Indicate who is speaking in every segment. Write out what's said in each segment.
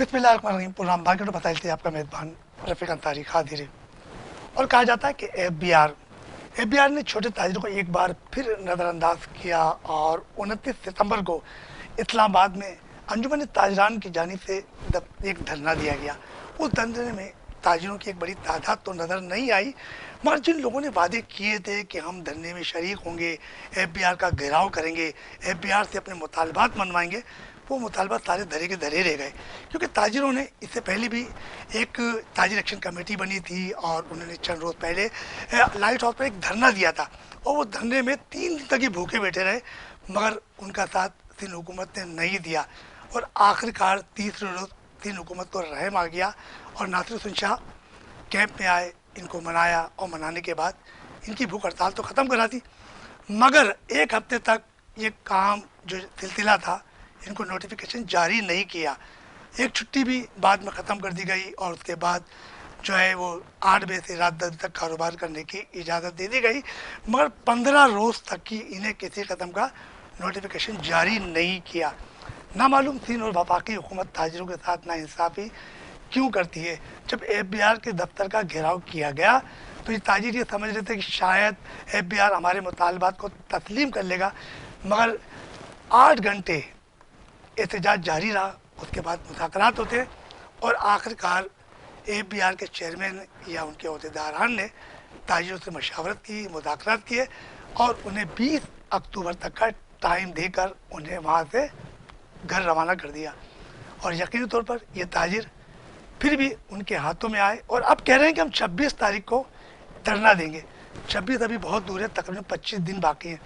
Speaker 1: बिस्मिल्लाहिर्रहमानिर्रहीम। Programme market बताइए आपका मेज़बान रफ़ीक अंसारी खादिरी। और कहा जाता है कि एफबीआर ने छोटे ताजिरों को एक बार फिर नज़रअंदाज किया और 29 सितंबर को इस्लामाबाद में अंजुमन ताजरान की जानिब से एक धरना दिया गया। उस धरने में ताजिरों की एक बड़ी तादाद तो नज़र नहीं आई, मगर जिन लोगों ने वादे किए थे कि हम धरने में शरीक होंगे, एफबीआर का घेराव करेंगे, एफबीआर से अपने मुतालबात मनवाएंगे, वो मुतालबा सारे धरे के धरे रह गए। क्योंकि ताजिरों ने इससे पहले भी एक ताजिर एक्शन कमेटी बनी थी और उन्होंने चंद रोज़ पहले लाइट हाउस पर एक धरना दिया था और वो धरने में 3 दिन तक ही भूखे बैठे रहे, मगर उनका साथ सिंध हुकूमत ने नहीं दिया और आखिरकार तीसरे रोज़ सिंध हुकूमत को रहम आ गया और नासिर हुसैन शाह कैंप में आए, इनको मनाया और मनाने के बाद इनकी भूख हड़ताल तो ख़त्म करा दी, मगर एक हफ्ते तक ये काम जो सिलसिला था इनको नोटिफिकेशन जारी नहीं किया। एक छुट्टी भी बाद में ख़त्म कर दी गई और उसके बाद जो है वो 8 बजे से रात 10 बजे तक कारोबार करने की इजाज़त दे दी गई, मगर 15 रोज़ तक की इन्हें किसी कदम का नोटिफिकेशन जारी नहीं किया। नामालूम सिंध और वफाकी हुकूमत ताजिरों के साथ नाइंसाफ़ी क्यों करती है। जब एफबीआर के दफ्तर का घेराव किया गया तो ये ताजिर ये समझ रहे थे कि शायद एफबीआर हमारे मुतालबात को तस्लीम कर लेगा, मगर 8 घंटे एहतजाज जारी रहा। उसके बाद मुज़ाकरात होते और आखिरकार एफबीआर के चेयरमैन या उनके अहदेदारान ने ताजिरों से मशावरत की, मुज़ाकरात किए और उन्हें 20 अक्टूबर तक का टाइम देकर उन्हें वहाँ से घर रवाना कर दिया। और यकीनी तौर पर ये ताजिर फिर भी उनके हाथों में आए और अब कह रहे हैं कि हम 26 तारीख को धरना देंगे। 26 अभी बहुत दूर है, तकरीबन 25 दिन बाकी हैं,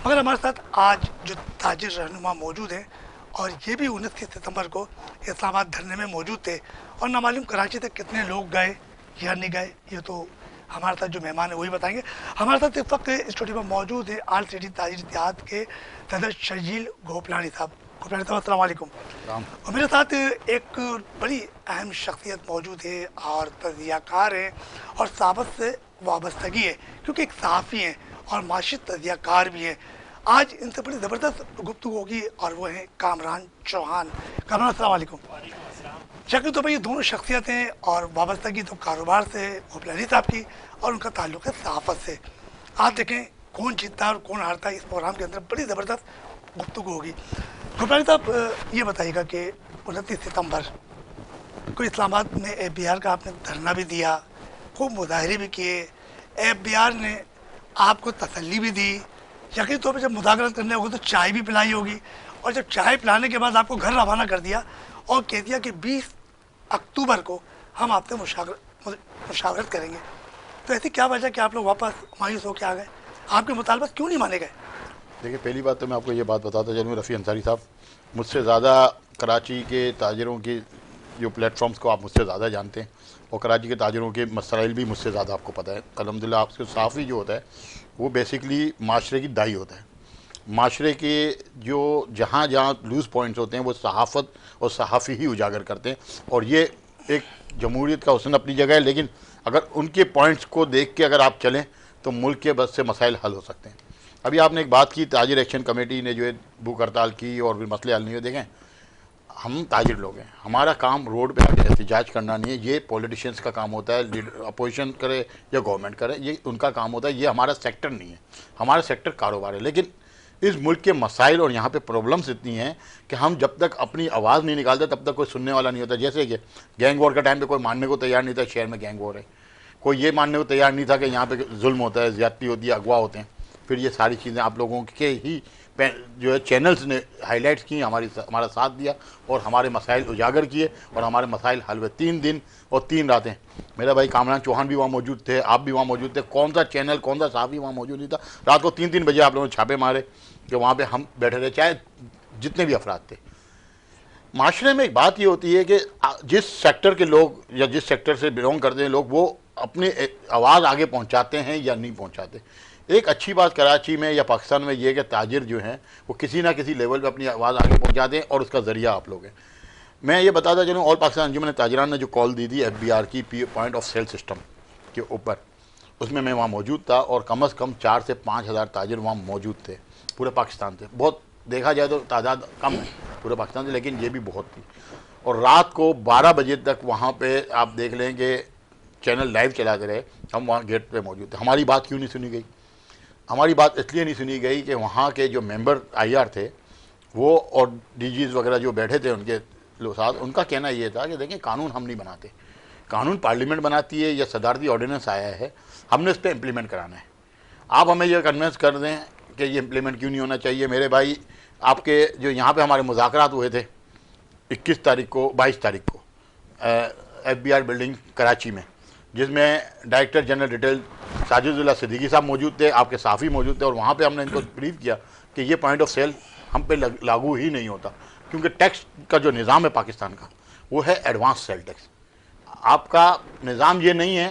Speaker 1: मगर हमारे साथ आज जो ताजिर रहनुमा मौजूद हैं और ये भी 29 सितंबर को इस्लामाबाद धरने में मौजूद थे और नामालूम कराची तक कितने लोग गए या नहीं गए, ये तो हमारे साथ जो मेहमान है वही बताएंगे। हमारे साथ इस वक्त स्टूडियो में मौजूद है आल सिटी ताजिर इत्तेहाद के सदर शजील गोपलानी साहब। गोपलानी साहब अस्सलाम वालेकुम। और मेरे साथ एक बड़ी अहम शख्सियत मौजूद है और तजियाकार हैं और सहाफ़त से वाबस्तगी है, क्योंकि एक सहाफ़ी हैं और माशी तजियाकार भी हैं। आज इनसे बड़ी ज़बरदस्त गुफ्तगू होगी और वो हैं कामरान चौहान। कामरान अस्सलाम वालेकुम। शक्ल तो भाई ये दोनों शख्सियतें और वाबस्तगी तो कारोबार से गोपलानी साहब की और उनका ताल्लुक़ है सहाफ़त से। आप देखें कौन जीतता है और कौन हारता है, इस प्रोग्राम के अंदर बड़ी ज़बरदस्त गुफ्तगू होगी। गोपलानी साहब ये बताइएगा कि 29 सितंबर को इस्लामाबाद में एफबीआर का आपने धरना भी दिया, खूब मुजाहरे भी किए, एफबीआर ने आपको तसल्ली भी दी, यकीन तौर पर जब मुज़ाकरात करने होगा तो चाय भी पिलाई होगी, और जब चाय पिलाने के बाद आपको घर रवाना कर दिया और कह दिया कि 20 अक्टूबर को हम आपसे मुशावरत करेंगे। तो ऐसी क्या वजह कि आप लोग वापस मायूस होकर आ गए, आपके मुतालबात क्यों नहीं माने गए?
Speaker 2: देखिए, पहली बात तो मैं आपको ये बात बताता चलूँ, रफ़ी अंसारी साहब मुझसे ज़्यादा कराची के ताजिरों की जो प्लेटफॉर्म्स को आप मुझसे ज़्यादा जानते हैं और कराची के ताजिरों के मसाइल भी मुझसे ज़्यादा आपको पता है। अल्हम्दुलिल्लाह आपके सहाफ़ी जो होता है वो बेसिकली माशरे की दाई होता है। माशरे के जो जहाँ जहाँ लूज़ पॉइंट्स होते हैं वो सहाफ़त और सहाफ़ी ही उजागर करते हैं, और ये एक जमहूरियत का हुस्न अपनी जगह है, लेकिन अगर उनके पॉइंट्स को देख के अगर आप चलें तो मुल्क के बस से मसाइल हल हो सकते हैं। अभी आपने एक बात की, ताजिर एक्शन कमेटी ने जो है भूख हड़ताल की और फिर मसले हल नहीं हुए। देखें, हम ताजिर लोग हैं, हमारा काम रोड पे आके एहतजाज करना नहीं है, ये पॉलिटिशियंस का काम होता है, अपोजिशन करे या गवर्नमेंट करे, ये उनका काम होता है, ये हमारा सेक्टर नहीं है, हमारा सेक्टर कारोबार है। लेकिन इस मुल्क के मसाइल और यहाँ पे प्रॉब्लम्स इतनी हैं कि हम जब तक अपनी आवाज़ नहीं निकालते तब तक कोई सुनने वाला नहीं होता। जैसे कि गैंग वॉर का टाइम पे कोई मानने को तैयार नहीं था शहर में गैंग वॉर है, कोई ये मानने को तैयार नहीं था कि यहाँ पे जुल्म होता है, ज़्यादती होती है, अगवा होते हैं। फिर ये सारी चीज़ें आप लोगों के ही जो है चैनल्स ने हाईलाइट्स की, हमारा साथ दिया और हमारे मसाइल उजागर किए और हमारे मसाइल हल हुए। 3 दिन और 3 रातें मेरा भाई कामरान चौहान भी वहाँ मौजूद थे, आप भी वहाँ मौजूद थे, कौन सा चैनल कौन सा साहब भी वहाँ मौजूद नहीं था। रात को 3-3 बजे आप लोगों ने छापे मारे कि वहाँ पे हम बैठे रहे, चाहे जितने भी अफराद थे। माशरे में एक बात ये होती है कि जिस सेक्टर के लोग या जिस सेक्टर से बिलोंग करते हैं लोग, वो अपनी आवाज़ आगे पहुँचाते हैं या नहीं पहुँचाते। एक अच्छी बात कराची में या पाकिस्तान में ये कि ताजिर जो हैं वो किसी ना किसी लेवल पे अपनी आवाज़ आगे पहुंचाते हैं और उसका ज़रिया आप लोग हैं। मैं ये बताता चलूँ, ऑल पाकिस्तान अंजुमन ताजिरान ने जो कॉल दी थी एफबीआर की पॉइंट ऑफ सेल सिस्टम के ऊपर, उसमें मैं वहाँ मौजूद था और कम से कम 4 से 5 हज़ार ताजिर वहाँ मौजूद थे, पूरे पाकिस्तान से। बहुत देखा जाए तो तादाद कम है पूरे पाकिस्तान से, लेकिन ये भी बहुत थी। और रात को 12 बजे तक वहाँ पे आप देख लें कि चैनल लाइव चलाते रहे, हम वहाँ गेट पे मौजूद थे। हमारी बात क्यों नहीं सुनी गई? हमारी बात इसलिए नहीं सुनी गई कि वहाँ के जो मेंबर आईआर थे वो और डीजीज वगैरह जो बैठे थे उनके साथ, उनका कहना ये था कि देखें कानून हम नहीं बनाते, कानून पार्लियामेंट बनाती है या सदारती ऑर्डिनेंस आया है, हमने इस पर इम्प्लीमेंट कराना है। आप हमें ये कन्विंस कर दें कि ये इम्प्लीमेंट क्यों नहीं होना चाहिए। मेरे भाई, आपके जो यहाँ पे हमारे मुज़ाकरात हुए थे 21 तारीख को 22 तारीख को FBI बिल्डिंग कराची में, जिसमें डायरेक्टर जनरल रिटेल साजिदुल्लाह सिद्दीकी साहब मौजूद थे, आपके साफ़ी मौजूद थे, और वहाँ पे हमने इनको ब्रीफ किया कि ये पॉइंट ऑफ सेल हम पे लागू ही नहीं होता, क्योंकि टैक्स का जो निज़ाम है पाकिस्तान का वो है एडवांस सेल टैक्स। आपका निज़ाम ये नहीं है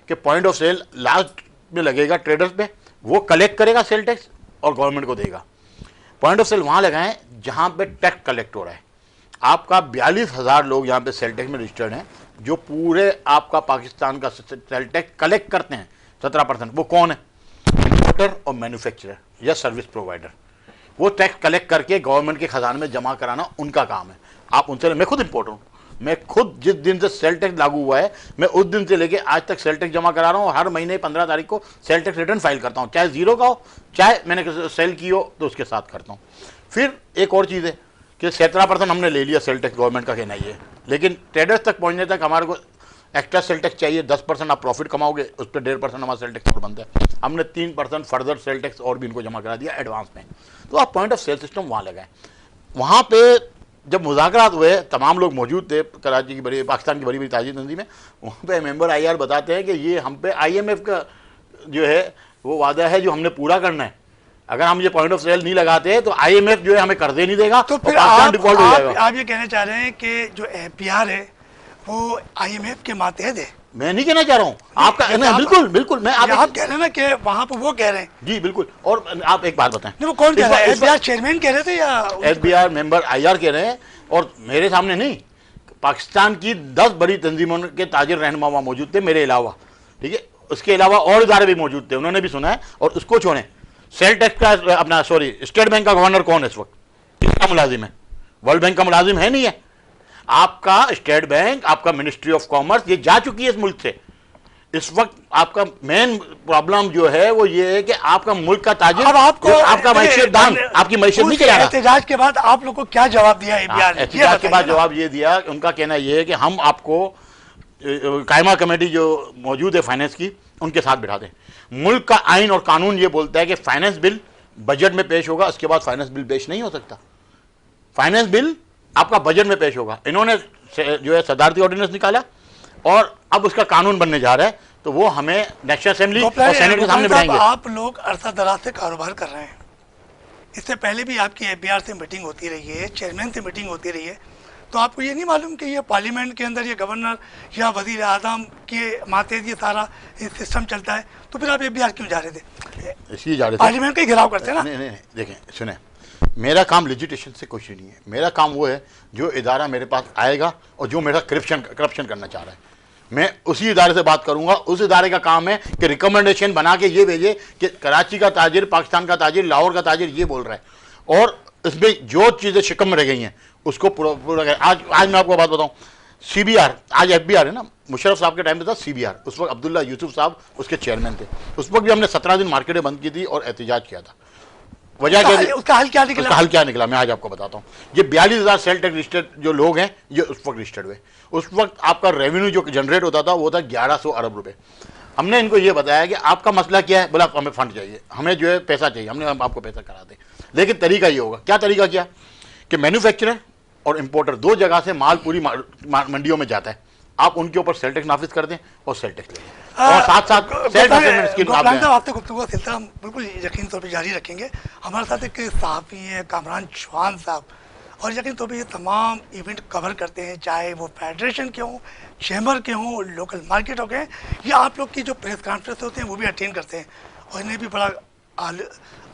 Speaker 2: कि पॉइंट ऑफ सेल लास्ट में लगेगा ट्रेडर्स पे, वो कलेक्ट करेगा सेल टैक्स और गवर्नमेंट को देगा। पॉइंट ऑफ सेल वहाँ लगाएं जहाँ पे टैक्स कलेक्ट हो रहा है। आपका 42,000 लोग यहाँ पे सेल टैक्स में रजिस्टर्ड हैं, जो पूरे आपका पाकिस्तान का सेल टैक्स कलेक्ट करते हैं 17%। वो कौन है? इंपोर्टर और मैन्युफैक्चरर या सर्विस प्रोवाइडर। वो टैक्स कलेक्ट करके गवर्नमेंट के खजाने में जमा कराना उनका काम है। आप उनसे, मैं खुद इंपोर्टर हूँ, मैं खुद जिस दिन से सेल टैक्स लागू हुआ है मैं उस दिन से लेके आज तक सेल टैक्स जमा करा रहा हूँ, और हर महीने 15 तारीख को सेल टैक्स रिटर्न फाइल करता हूँ, चाहे जीरो का हो चाहे मैंने सेल की हो तो उसके साथ करता हूँ। फिर एक और चीज़ है कि 17% हमने ले लिया सेल टैक्स, गवर्नमेंट का कहना ये है, लेकिन ट्रेडर्स तक पहुँचने तक हमारे को एक्स्ट्रा सेल टैक्स चाहिए। 10% आप प्रॉफिट कमाओगे, उस पर 1.5% हमारा सेल टैक्स बनता है। हमने 3% फर्दर सेल टैक्स और भी इनको जमा करा दिया एडवांस में। तो आप पॉइंट ऑफ सेल सिस्टम वहाँ लगाएं। वहाँ पे जब मुज़ाकरात हुए तमाम लोग मौजूद थे, कराची की बड़ी, पाकिस्तान की बड़ी बड़ी ताजिर तंजीम में, वहाँ पे मेंबर आईआर बताते हैं कि ये हम पे IMF का जो है वो वादा है जो हमने पूरा करना है। अगर हम ये पॉइंट ऑफ सेल नहीं लगाते तो IMF जो है हमें कर्जे नहीं देगा,
Speaker 1: तो फिर
Speaker 2: डिफॉल्ट हो जाएगा।
Speaker 1: आप ये कहना चाह रहे हैं कि जो APR है वो IMF के मातहत है?
Speaker 2: मैं नहीं कहना चाह रहा हूँ आपका, बिल्कुल बिल्कुल, मैं
Speaker 1: आप कह रहे हैं ना कि वहाँ पे वो कह रहे हैं।
Speaker 2: जी बिल्कुल। और आप एक बात बताएं,
Speaker 1: वो कौन कह रहा है? APR चेयरमैन कह रहे थे या
Speaker 2: FBR मेंबर IR कह रहे हैं? और मेरे सामने नहीं, पाकिस्तान की 10 बड़ी तंजीमों के ताजिर रहनुमा वहाँ मौजूद थे मेरे अलावा, ठीक है। उसके अलावा और इदारे भी मौजूद थे, उन्होंने भी सुना है। और उसको छोड़ें, सेल टैक्स का अपना स्टेट बैंक का गवर्नर कौन है इस वक्त? किसका मुलाजिम है? वर्ल्ड बैंक का मुलाजिम है? नहीं है। आपका स्टेट बैंक, आपका मिनिस्ट्री ऑफ कॉमर्स, ये जा चुकी है इस मुल्क से। इस वक्त आपका मेन प्रॉब्लम जो है वो ये है कि आपका मुल्क का ताजिर,
Speaker 1: अब आपको
Speaker 2: आपका मैशियत दान, आपकी मैशियत नहीं चला रहा।
Speaker 1: एहतजाज के बाद आप लोग को क्या जवाब दिया APR ने?
Speaker 2: एहतजाज के बाद जवाब ये दिया, उनका कहना ये है कि हम आपको कायमा कमेटी जो मौजूद है फाइनेंस की, उनके साथ बिठा दें। मुल्क का आइन और कानून ये बोलता है कि फाइनेंस बिल बजट में पेश होगा, उसके बाद फाइनेंस बिल पेश नहीं हो सकता। फाइनेंस बिल आपका बजट में पेश होगा। इन्होंने जो है सदारती ऑर्डिनेंस निकाला और अब उसका कानून बनने जा रहा है, तो वो हमें नेशनल असेंबली और सेनेट के सामने बिठाएंगे।
Speaker 1: आप लोग अरसा दराज से कारोबार कर रहे हैं, इससे पहले भी आपकी APR से मीटिंग होती रही है, चेयरमैन से मीटिंग होती रही है, तो आपको ये नहीं मालूम कि ये पार्लियामेंट के अंदर ये गवर्नर या वजीर आज़म के मातहत ये सारा सिस्टम चलता है? तो फिर आप APR क्यों जा रहे थे?
Speaker 2: इसलिए जा रहे थे,
Speaker 1: पार्लियामेंट का घेराव करते हैं ना।
Speaker 2: नहीं, देखें सुने, मेरा काम लिजिटेशन से कुछ नहीं है। मेरा काम वो है जो इदारा मेरे पास आएगा और जो मेरा करप्शन करना चाह रहा है, मैं उसी इदारे से बात करूंगा। उस इदारे का काम है कि रिकमेंडेशन बना के ये भेजे कि कराची का ताजिर, पाकिस्तान का ताजिर, लाहौर का ताजिर ये बोल रहा है, और इसमें जो चीज़ें शिकम में रह गई हैं उसको पूरा करें। आज मैं आपको बात बताऊं, CBR, आज FBR है ना, मुशर्रफ साहब के टाइम पे था CBR, उस वक्त अब्दुल्ला यूसुफ साहब उसके चेयरमैन थे। उस वक्त भी हमने 17 दिन मार्केटें बंद की थी और एहतजाज किया था। वजह क्या,
Speaker 1: उसका हल क्या निकला?
Speaker 2: उसका हल क्या निकला मैं आज आपको बताता हूँ। ये 42,000 सेल टैक्स रजिस्टर्ड जो लोग हैं ये उस वक्त रजिस्टर्ड हुए। उस वक्त आपका रेवेन्यू जो जनरेट होता था वो था 1100 अरब रुपए। हमने इनको ये बताया कि आपका मसला क्या है, बोला हमें फंड चाहिए, हमें जो है पैसा चाहिए। हमने आपको पैसा करा दें, लेकिन तरीका ये होगा। क्या तरीका किया कि मैन्युफैक्चरर और इंपोर्टर दो जगह से माल पूरी मंडियों में जाता है, आप उनके ऊपर सेल टैक्स नाफिज कर दें और सेल टैक्स ले लें, और साथ साथ सेल्फ असेसमेंट स्कीम आप दें।
Speaker 1: आपसे गुफ्तगू का सिलसिला हम बिल्कुल यकीन तौर पर जारी रखेंगे। हमारे साथ एक सहाफ़ी हैं कामरान चौहान साहब, और यकीन तौर पर ये तमाम इवेंट कवर करते हैं, चाहे वो फेडरेशन के हों, चैम्बर के हों, लोकल मार्केट हो गए, या आप लोग की जो प्रेस कॉन्फ्रेंस होते हैं वो भी अटेंड करते हैं, और इन्हें भी बड़ा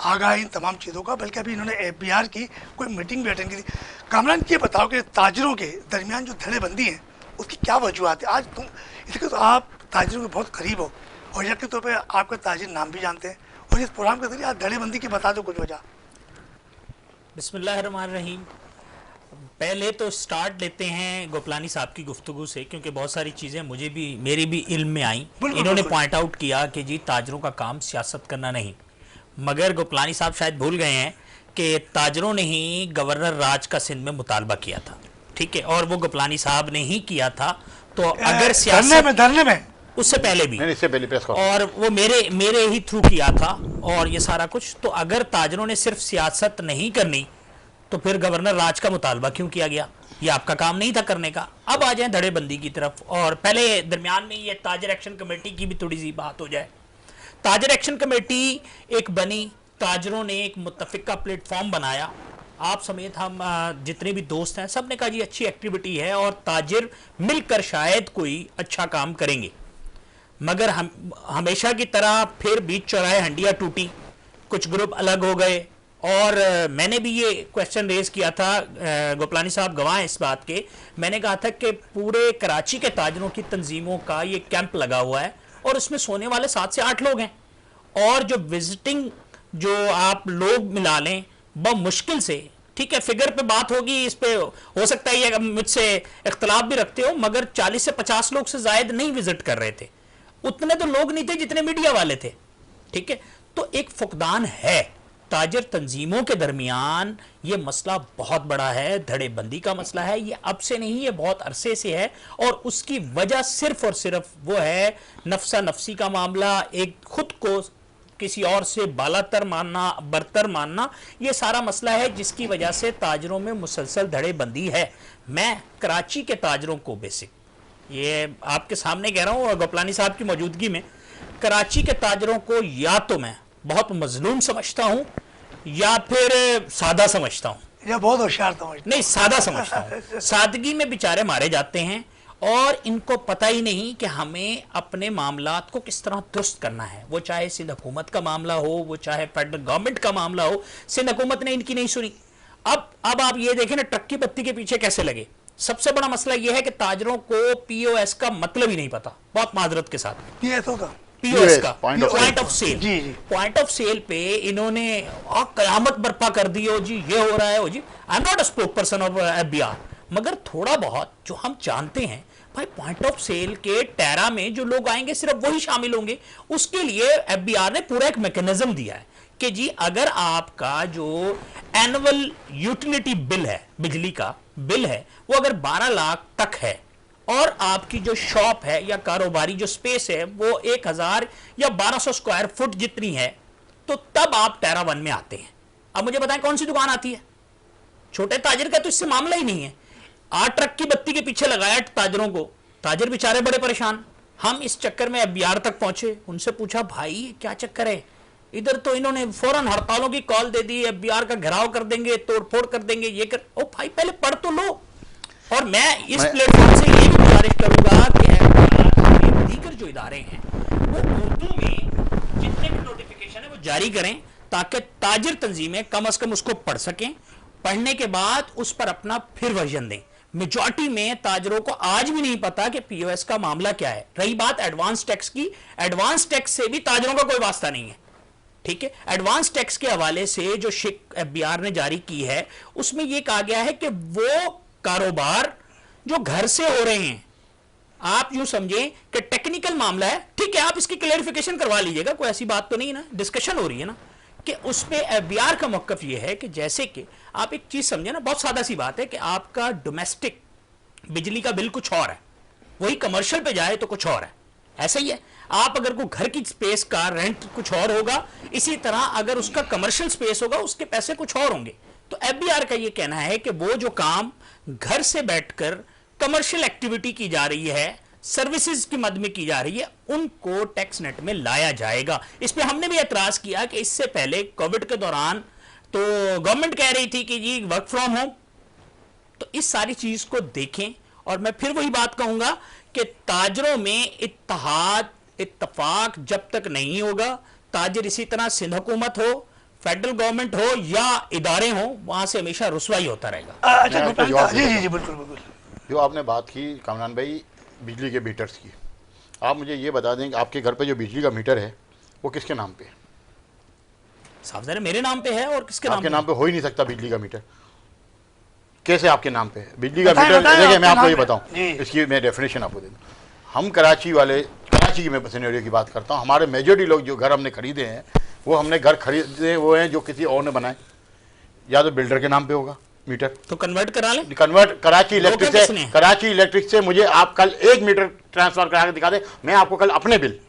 Speaker 1: आगाह इन तमाम चीज़ों का। बल्कि अभी इन्होंने APR की कोई मीटिंग भी अटेंड की थी। कामरान ये बताओ कि ताजिरों के दरमियान जो धड़ेबंदी है उसकी क्या वजूहत है? आज तुम इसके तो आप ताजिरों के बहुत करीब हो, और यकीन तौर पर आपका ताजिर नाम भी जानते हैं, और इस प्रोग्राम के जरिए आप धड़ेबंदी की बता दो कुछ वजह।
Speaker 3: बिस्मिल्लाहिर्रहमानिर्रहीम। पहले तो स्टार्ट लेते हैं गोपलानी साहब की गुफ्तगू से, क्योंकि बहुत सारी चीज़ें मुझे भी, मेरी भी इल्म में आई।
Speaker 1: बिल्कुल,
Speaker 3: इन्होंने
Speaker 1: बिल्कुल।
Speaker 3: पॉइंट आउट किया कि जी ताजरों का काम सियासत करना नहीं, मगर गोपलानी साहब शायद भूल गए हैं कि ताजरों ने ही गवर्नर राज का सिंध में मुतालबा किया था, ठीक है, और वो गोपलानी साहब ने ही किया था। तो अगर
Speaker 1: धरने
Speaker 3: सियासत
Speaker 1: में धरने में
Speaker 3: उससे पहले भी,
Speaker 2: नहीं, इससे पहले प्रेस कॉन्फ्रेंस।
Speaker 3: और वो मेरे ही थ्रू किया था और ये सारा कुछ। तो अगर ताजरों ने सिर्फ सियासत नहीं करनी तो फिर गवर्नर राज का मुतालबा क्यों किया गया? ये आपका काम नहीं था करने का। अब आ जाए धड़ेबंदी की तरफ, और पहले दरमियान में ये ताजर एक्शन कमेटी की भी थोड़ी सी बात हो जाए। ताजर एक्शन कमेटी एक बनी, ताजरों ने एक मुत्तफिका प्लेटफॉर्म बनाया, आप समेत हम जितने भी दोस्त हैं सब ने कहा जी अच्छी एक्टिविटी है और ताजिर मिलकर शायद कोई अच्छा काम करेंगे। मगर हमेशा की तरह फिर बीच चौराहे हंडिया टूटी, कुछ ग्रुप अलग हो गए। और मैंने भी ये क्वेश्चन रेज किया था, गोपलानी साहब गवाह हैं इस बात के, मैंने कहा था कि पूरे कराची के ताजरों की तंजीमों का ये कैंप लगा हुआ है और उसमें सोने वाले 7 से 8 लोग हैं, और जो विजिटिंग जो आप लोग मिला लें बहुत मुश्किल से, ठीक है, फिगर पे बात होगी, इस पे हो सकता है ये मुझसे इख्तलाफ भी रखते हो, मगर 40 से 50 लोग से जायद नहीं विजिट कर रहे थे। उतने तो लोग नहीं थे जितने मीडिया वाले थे, ठीक है। तो एक फुकदान है ताजर तंजीमों के दरमियान, ये मसला बहुत बड़ा है, धड़ेबंदी का मसला है, ये अब से नहीं, ये बहुत अरसे से है, और उसकी वजह सिर्फ और सिर्फ वो है नफसा नफसी का मामला, एक खुद को किसी और से बालातर मानना, बरतर मानना, ये सारा मसला है जिसकी वजह से ताजरों में मुसलसल धड़ेबंदी है। मैं कराची के ताजरों को बेसिक, ये आपके सामने कह रहा हूँ और गोपलानी साहब की मौजूदगी में, कराची के ताजरों को या तो मैं बहुत मजलूम समझता हूँ या फिर सादा समझता हूँ।
Speaker 1: यह बहुत होशियार समझ।
Speaker 3: नहीं, सादा समझता हूँ। सादगी में बेचारे मारे जाते हैं और इनको पता ही नहीं कि हमें अपने मामलात को किस तरह दुरुस्त करना है, वो चाहे सिंध हुकूमत का मामला हो, वो चाहे फेडरल गवर्नमेंट का मामला हो। सिंध हुकूमत ने इनकी नहीं सुनी। अब आप ये देखें ना, ट्रक की बत्ती के पीछे कैसे लगे। सबसे बड़ा मसला यह है कि ताजरों को पीओएस का मतलब ही नहीं पता, बहुत माजरत के साथ।
Speaker 1: पीएसओ का,
Speaker 3: पीओएस का
Speaker 2: पॉइंट ऑफ
Speaker 3: सेल,
Speaker 1: जी जी,
Speaker 3: पॉइंट ऑफ सेल पे इन्होंने कयामत बर्पा कर दी हो जी, ये हो रहा है हो जी। I am not a spoke person of FBR, मगर थोड़ा बहुत जो हम जानते हैं भाई, पॉइंट ऑफ सेल के टैरा में जो लोग आएंगे सिर्फ वही शामिल होंगे। उसके लिए एफबीआर ने पूरा एक मैकेनिज्म दिया है कि जी अगर आपका जो एनुअल यूटिलिटी बिल है, बिजली का बिल है, वो अगर 12 लाख तक है और आपकी जो शॉप है या कारोबारी जो स्पेस है वो 1000 या 1200 स्क्वायर फुट जितनी है, तो तब आप टैरा 1 में आते हैं। अब मुझे बताएं कौन सी दुकान आती है? छोटे ताजिर का तो इससे मामला ही नहीं है। 8 ट्रक की बत्ती के पीछे लगाया ताजरों को, ताजिर बेचारे बड़े परेशान। हम इस चक्कर में एफबीआर तक पहुंचे, उनसे पूछा भाई क्या चक्कर है? इधर तो इन्होंने फौरन हड़तालों की कॉल दे दी, एफबीआर का घेराव कर देंगे, तोड़फोड़ कर देंगे, ये कर। ओ भाई पहले पढ़ तो लो। और मैं इस प्लेटफॉर्म से ये भी गुजारिश करूंगा कि एफबीआर दीगर जो इदारे हैं वो उर्दू में जितने भी नोटिफिकेशन है वो जारी करें, ताकि ताजिर तंजीमें कम से कम उसको पढ़ सकें, पढ़ने के बाद उस पर अपना फिर वर्जन दें। मेजॉरिटी में ताजरों को आज भी नहीं पता कि पीओएस का मामला क्या है। रही बात एडवांस टैक्स की, एडवांस टैक्स से भी ताजरों का कोई वास्ता नहीं है, ठीक है। एडवांस टैक्स के हवाले से जो शिक एफबीआर ने जारी की है उसमें यह कहा गया है कि वो कारोबार जो घर से हो रहे हैं, आप यूं समझें कि टेक्निकल मामला है, ठीक है, आप इसकी क्लेरिफिकेशन करवा लीजिएगा, कोई ऐसी बात तो नहीं ना, डिस्कशन हो रही है ना, कि उस पे एफबीआर का मौकफ यह है कि जैसे कि आप एक चीज समझे ना, बहुत सादा सी बात है कि आपका डोमेस्टिक बिजली का बिल कुछ और है, वही कमर्शियल पे जाए तो कुछ और है। ऐसा ही है, आप अगर कोई घर की स्पेस का रेंट कुछ और होगा, इसी तरह अगर उसका कमर्शियल स्पेस होगा उसके पैसे कुछ और होंगे। तो एफबीआर का यह कहना है कि वो जो काम घर से बैठकर कमर्शियल एक्टिविटी की जा रही है, सर्विसेज की मद में की जा रही है, उनको टैक्स नेट में लाया जाएगा। इस पे हमने भी एतराज किया कि इससे पहले कोविड के दौरान तो गवर्नमेंट कह रही थी कि जी वर्क फ्रॉम होम, तो इस सारी चीज को देखें। और मैं फिर वही बात कहूंगा कि ताजरों में इत्तेहाद इत्तफाक जब तक नहीं होगा, ताजिर इसी तरह सिंध हुकूमत हो, फेडरल गवर्नमेंट हो या इदारे हो, वहां से हमेशा रुसवाई होता रहेगा।
Speaker 1: अच्छा, जी जी जी, बिल्कुल बिल्कुल।
Speaker 2: जो आपने बात की कामरान भाई बिजली के मीटर्स की, आप मुझे ये बता दें कि आपके घर पे जो बिजली का मीटर है वो किसके नाम पे है?
Speaker 3: साफ ज़ाहिर मेरे नाम पे है, और किसके
Speaker 2: आपके नाम पे हो ही नहीं सकता बिजली का मीटर। कैसे आपके नाम पे है? बिजली का
Speaker 1: बताएं,
Speaker 2: मीटर
Speaker 1: बताएं,
Speaker 2: देखिए, मैं
Speaker 1: आपके
Speaker 2: आपको ये
Speaker 1: नाम पे।
Speaker 2: बताऊं,
Speaker 1: जी।
Speaker 2: इसकी मैं डेफिनेशन आपको दे दूं। हम कराची की मैं सिनेरियो की बात करता हूँ। हमारे मेजॉरिटी लोग जो घर हमने खरीदे हैं, वो हमने घर खरीदे वो हैं जो किसी और ने बनाए, या तो बिल्डर के नाम पे होगा मीटर,
Speaker 3: तो कन्वर्ट करा लें।
Speaker 2: कन्वर्ट कराची
Speaker 3: रोका
Speaker 2: इलेक्ट्रिक
Speaker 3: किसने?
Speaker 2: से, कराची इलेक्ट्रिक से मुझे आप कल 1 मीटर ट्रांसफर करा के दिखा दे, मैं आपको कल अपने बिल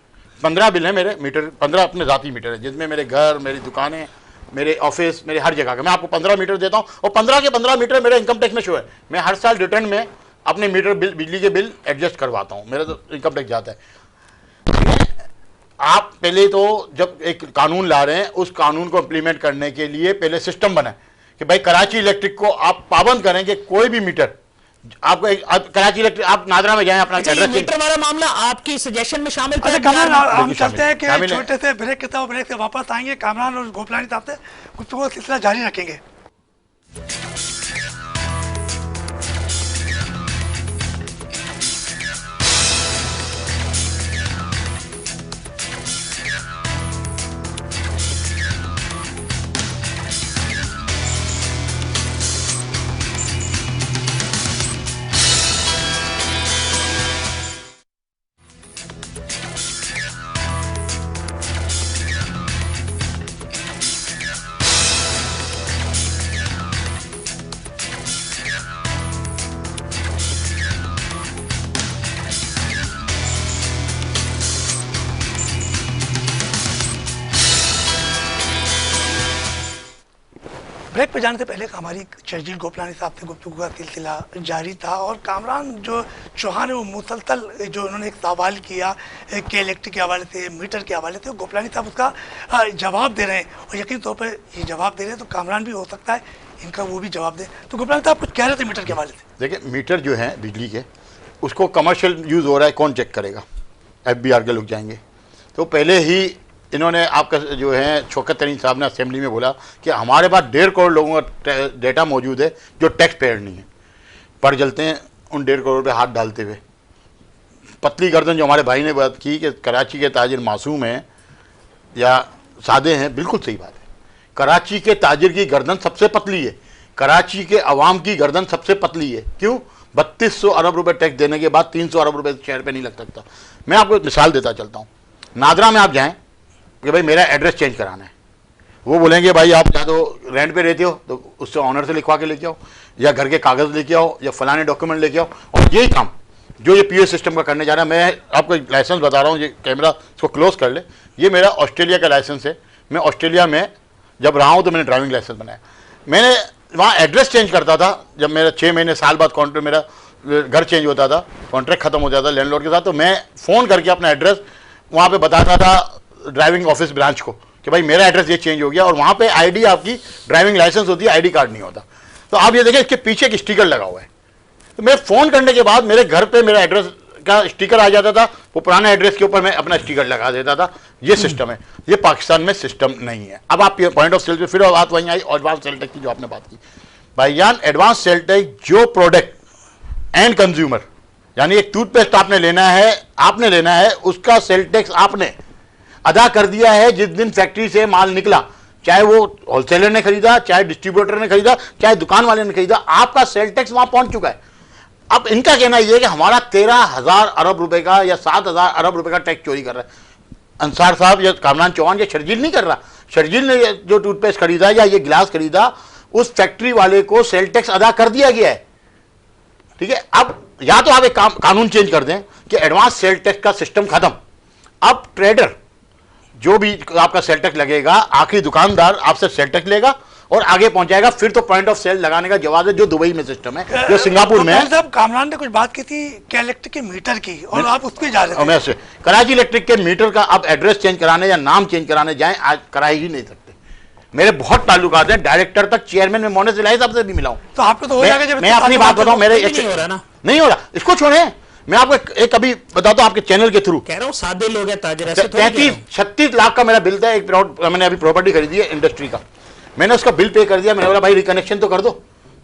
Speaker 2: 15 बिल है मेरे मीटर, 15 अपने ज़ाती मीटर है, जिसमें मेरे घर, मेरी दुकानें, मेरे ऑफिस, मेरे हर जगह का, मैं आपको 15 मीटर देता हूँ, और 15 के 15 मीटर मेरे इनकम टैक्स में शो है। मैं हर साल रिटर्न में अपने मीटर बिल, बिजली के बिल एडजस्ट करवाता हूँ, मेरा तो इनकम टैक्स जाता है। आप पहले तो जब एक कानून ला रहे हैं, उस कानून को इम्प्लीमेंट करने के लिए पहले सिस्टम बनाए कि भाई कराची इलेक्ट्रिक को आप पाबंद करें कि कोई भी मीटर आपको कराची इलेक्ट्रिक, आप नादरा में जाएं, अपना
Speaker 3: अच्छा, ये
Speaker 2: एड्रेस
Speaker 3: मीटर वाला मामला आपकी सजेशन में शामिल था?
Speaker 1: अच्छा कामरान, हम
Speaker 2: बिल्कुल
Speaker 1: चलते हैं कि
Speaker 2: शामिल है।
Speaker 1: छोटे से ब्रेक के साथ, ब्रेक से वापस आएंगे। कामरान और गोपलानी साहब से गुफ्तगू सिलसिला जारी रखेंगे। ब्रेक पे जाने से पहले हमारी शर्जील गोपलानी साहब से गुफ्तगू का सिलसिला जारी था, और कामरान जो चौहान है वो मुसलसल जो उन्होंने एक सवाल किया के इलेक्ट्रिक के हवाले से, मीटर के हवाले से, गोपलानी साहब उसका जवाब दे रहे हैं, और यकीन तौर पर ये जवाब दे रहे हैं तो कामरान भी हो सकता है इनका वो भी जवाब दे। तो गोपलानी साहब कुछ कह रहे थे मीटर के हवाले से।
Speaker 2: देखिए, मीटर जो है बिजली के, उसको कमर्शियल यूज़ हो रहा है, कौन चेक करेगा? FBR के लोग जाएंगे। तो पहले ही इन्होंने आपका जो है शौकत तरीन साहब ने असेंबली में बोला कि हमारे पास 1.5 करोड़ लोगों का डेटा मौजूद है जो टैक्स पेयर नहीं है, पड़ जलते हैं उन 1.5 करोड़ पे हाथ डालते हुए। पतली गर्दन जो हमारे भाई ने बात की कि कराची के ताजिर मासूम हैं या सादे हैं, बिल्कुल सही बात है। कराची के ताजिर की गर्दन सबसे पतली है, कराची के अवाम की गर्दन सबसे पतली है। क्यों? 3200 अरब रुपए टैक्स देने के बाद 300 अरब रुपए शहर पे नहीं लग सकता। मैं आपको एक मिसाल देता चलता हूँ। नादरा में आप जाएं कि भाई मेरा एड्रेस चेंज कराना है, वो बोलेंगे भाई आप या तो रेंट पे रहते हो तो उससे ऑनर से लिखवा के लेके आओ, या घर के कागज़ लेके आओ, या फलाने डॉक्यूमेंट लेके आओ। और यही काम जो ये POS सिस्टम का करने जा रहा है, मैं आपको एक लाइसेंस बता रहा हूँ, ये कैमरा इसको क्लोज कर ले, ये मेरा ऑस्ट्रेलिया का लाइसेंस है। मैं ऑस्ट्रेलिया में जब रहा हूँ तो मैंने ड्राइविंग लाइसेंस बनाया। मैंने वहाँ एड्रेस चेंज करता था, जब मेरा 6 महीने साल बाद कॉन्ट्रैक्ट, मेरा घर चेंज होता था, कॉन्ट्रैक्ट खत्म हो जाता लैंडलॉर्ड के साथ, तो मैं फ़ोन करके अपना एड्रेस वहाँ पे बताता था ड्राइविंग ऑफिस ब्रांच को कि भाई मेरा एड्रेस ये चेंज हो गया, और वहाँ पे ID आपकी ड्राइविंग लाइसेंस होती है, ID कार्ड नहीं होता। तो आप ये देखें इसके पीछे एक स्टिकर लगा हुआ है। तो मैं फ़ोन करने के बाद मेरे घर पे मेरा एड्रेस का स्टिकर आ जाता था, वो पुराने एड्रेस के ऊपर मैं अपना स्टिकर लगा देता था। ये सिस्टम है, ये पाकिस्तान में सिस्टम नहीं है। अब आप पॉइंट ऑफ सेल पे फिर बात वहीं आई, एडवांस सेल टैक्स की जो आपने बात की भाईजान। एडवांस सेल टैक्स जो प्रोडक्ट एंड कंज्यूमर, यानी एक टूथपेस्ट आपने लेना है, उसका सेल टैक्स आपने अदा कर दिया है जिस दिन फैक्ट्री से माल निकला, चाहे वो होलसेलर ने खरीदा, चाहे डिस्ट्रीब्यूटर ने खरीदा, चाहे दुकान वाले ने खरीदा, आपका सेल टैक्स वहां पहुंच चुका है। अब इनका कहना यह है कि हमारा 13,000 अरब रुपए का या 7,000 अरब रुपए का टैक्स चोरी कर रहा है अंसार साहब या कामरान चौहान, या शर्जील नहीं कर रहा। शर्जील ने जो टूथपेस्ट खरीदा या ये गिलास खरीदा, उस फैक्ट्री वाले को सेल टैक्स अदा कर दिया गया है। ठीक है, अब या तो आप एक कानून चेंज कर दें कि एडवांस सेल टैक्स का सिस्टम खत्म, अब ट्रेडर जो भी आपका सेल टैक्स लगेगा, आखिरी दुकानदार आपसे सेल टैक्स लेगा और आगे पहुंचाएगा। फिर तो पॉइंट ऑफ सेल लगाने का जवाब है जो दुबई में सिस्टम है, जो सिंगापुर में है।
Speaker 1: साहब कामरान ने कुछ बात की थी क्या इलेक्ट्रिक के मीटर की, और आप उसके जा रहे थे।
Speaker 2: मैं से कराची इलेक्ट्रिक के मीटर का आप एड्रेस चेंज कराने या नाम चेंज कराने जाएं, आज करा ही नहीं सकते। मेरे बहुत ताल्लुकात हैं, डायरेक्टर तक, चेयरमैन में मोहन इलाही साहब से भी मिला हूं।
Speaker 1: तो आपको तो हो जाएगा।
Speaker 2: मैं अपनी बात बताऊं, मेरे
Speaker 3: नहीं हो रहा ना,
Speaker 2: नहीं हो रहा, इसको छोड़े। मैं आपको एक अभी बताता हूं आपके चैनल के थ्रू,
Speaker 3: कह रहा हूं सादे लोग हैं ताजर, ऐसे थोड़ी कह रहा हूं।
Speaker 2: 35-36 लाख का मेरा बिल था। एक मैंने अभी प्रॉपर्टी खरीदी है इंडस्ट्री का, मैंने उसका बिल पे कर दिया। मैंने बोला भाई रिकनेक्शन तो कर दो,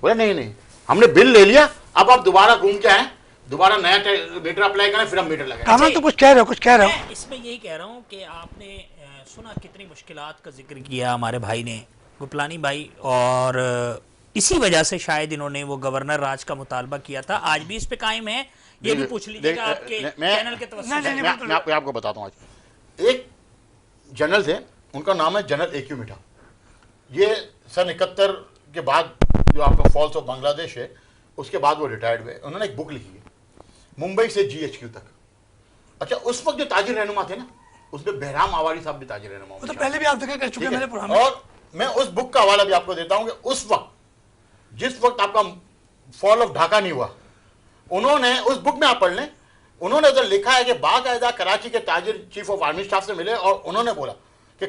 Speaker 2: बोला नहीं, हमने बिल ले लिया, अब आप दोबारा घूम के आए, दोबारा नया मीटर अप्लाई करें, फिर हम मीटर लगाएं।
Speaker 1: कामरान तो कुछ कह रहे हो।
Speaker 3: इसमें यही कह रहा हूं कि आपने सुना कितनी मुश्किलात का जिक्र किया हमारे भाई ने, गुपलानी भाई, और इसी वजह से शायद इन्होंने वो गवर्नर राज का मुतालबा किया था। आज भी इस पे कायम है, ये भी पूछ लीजिएगा आपके चैनल के तवज्जुह से।
Speaker 2: मैं आपको बताता हूँ। आज एक जनरल थे, उनका नाम है जनरल ए क्यू मिठा। ये सन 71 के बाद जो आपका फॉल्स ऑफ बांग्लादेश है, उसके बाद वो रिटायर्ड हुए। उन्होंने एक बुक लिखी है, मुंबई से GHQ तक। अच्छा, उस वक्त जो ताजिर रहनुमा थे ना, उसमें बहराम आवारी साहब भी ताजिर रहनुमा,
Speaker 1: वो तो पहले भी आप जिक्र कर चुके हैं मेरे प्रोग्राम में।
Speaker 2: और मैं उस बुक का हवाला भी आपको देता हूं कि उस वक्त, जिस वक्त आपका फॉल ऑफ ढाका नहीं हुआ, उन्होंने उस बुक में आप पढ़ लें, उन्होंने उधर लिखा है कि बाकायदा कराची के ताजिर चीफ ऑफ आर्मी स्टाफ से मिले और उन्होंने बोला कि